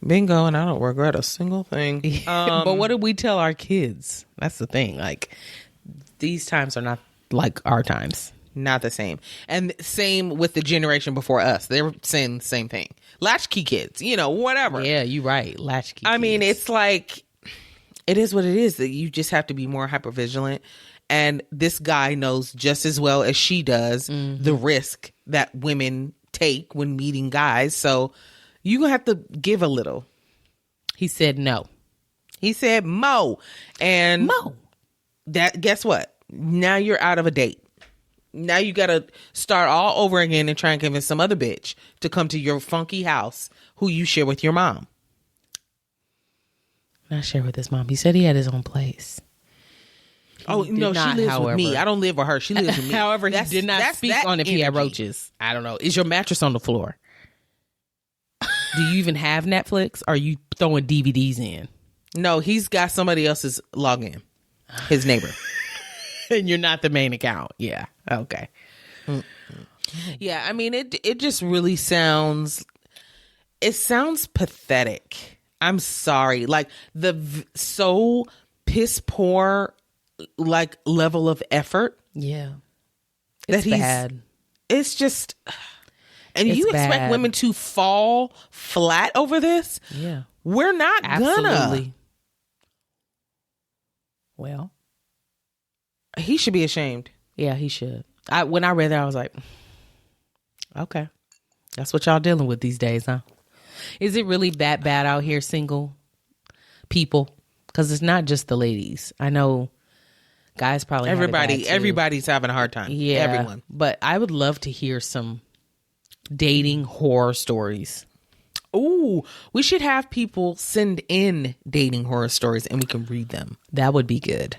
Bingo, and I don't regret a single thing. But what did we tell our kids? That's the thing. Like, these times are not like our times. Not the same. And same with the generation before us. They were saying the same thing. Latchkey kids, whatever. Yeah, you're right. Latchkey I kids. mean, it's like, it is what it is. That you just have to be more hypervigilant. And this guy knows just as well as she does the risk that women take when meeting guys. So you're going to have to give a little. He said no. He said Mo. And Mo. That, guess what? Now you're out of a date. Now you got to start all over again and try and convince some other bitch to come to your funky house who you share with your mom. Not share with his mom. He said he had his own place. Oh, no, she lives with me. I don't live with her. She lives with me. However, he did not speak on if he had roaches. I don't know. Is your mattress on the floor? Do you even have Netflix? Or are you throwing DVDs in? No, he's got somebody else's login. His neighbor. And you're not the main account. Yeah. Okay. Yeah, I mean, it just really sounds pathetic. I'm sorry. Like so piss poor like level of effort. Yeah. It's bad. It's just, and you expect women to fall flat over this? Yeah. We're not gonna. Well, he should be ashamed. Yeah, he should. When I read that, I was like, okay, that's what y'all dealing with these days, huh? Is it really that bad out here, single people? Because it's not just the ladies. I know guys probably everybody's having a hard time. Yeah, everyone. But I would love to hear some dating horror stories. Ooh, we should have people send in dating horror stories and we can read them. That would be good.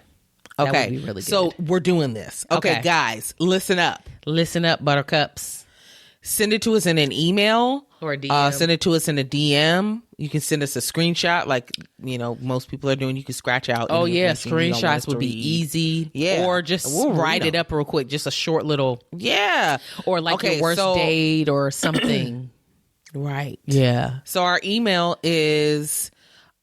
Okay, that would be really good. So we're doing this. Okay, guys, listen up. Listen up, buttercups. Send it to us in an email or a DM. Send it to us in a DM. You can send us a screenshot, like most people are doing. You can scratch out. Oh yeah, screenshots would be easy. Yeah, or just write it up real quick. Just a short little. Yeah, or like your worst date or something. Right. Yeah. So our email is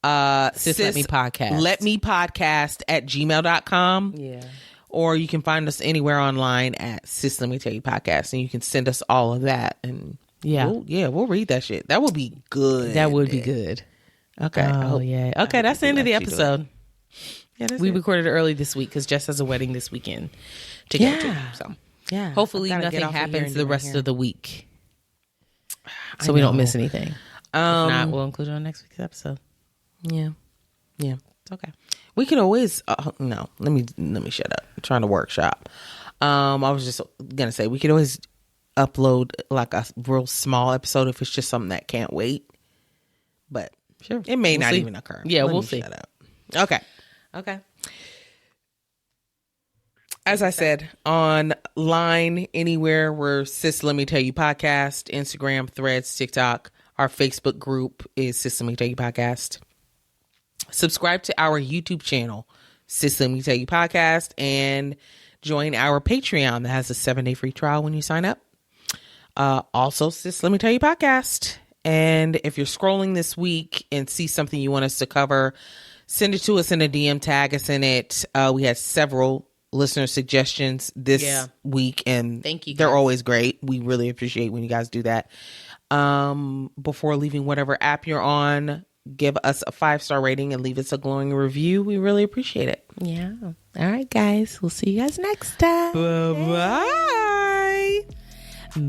sisletmepodcast@gmail.com. Yeah. Or you can find us anywhere online at SLMTY Podcast, and you can send us all of that. And we'll read that shit. That would be good. That would be good. Okay. Oh yeah. Okay, that's the end of the episode. Yeah, we recorded early this week because Jess has a wedding this weekend to go to. So hopefully nothing happens the rest of the week, so we don't miss anything. If not, we'll include it on next week's episode. Yeah. It's okay. We could always no. Let me shut up. I'm trying to workshop. I was just gonna say we could always upload like a real small episode if it's just something that can't wait. But sure, it may not even occur. Yeah, we'll see. Shut up. Okay. As I said, online, anywhere, we're Sis Let Me Tell You Podcast, Instagram, Threads, TikTok. Our Facebook group is Sis Let Me Tell You Podcast. Subscribe to our YouTube channel, Sis Let Me Tell You Podcast, and join our Patreon that has a 7-day free trial when you sign up. Also, Sis Let Me Tell You Podcast. And if you're scrolling this week and see something you want us to cover, send it to us in a DM, tag us in it. We had several listener suggestions this week, and thank you, they're guys. always great. We really appreciate when you guys do that. Before leaving whatever app you're on, give us a 5-star rating and leave us a glowing review. We really appreciate it. Yeah. All right, guys. We'll see you guys next time. Bye-bye. Bye.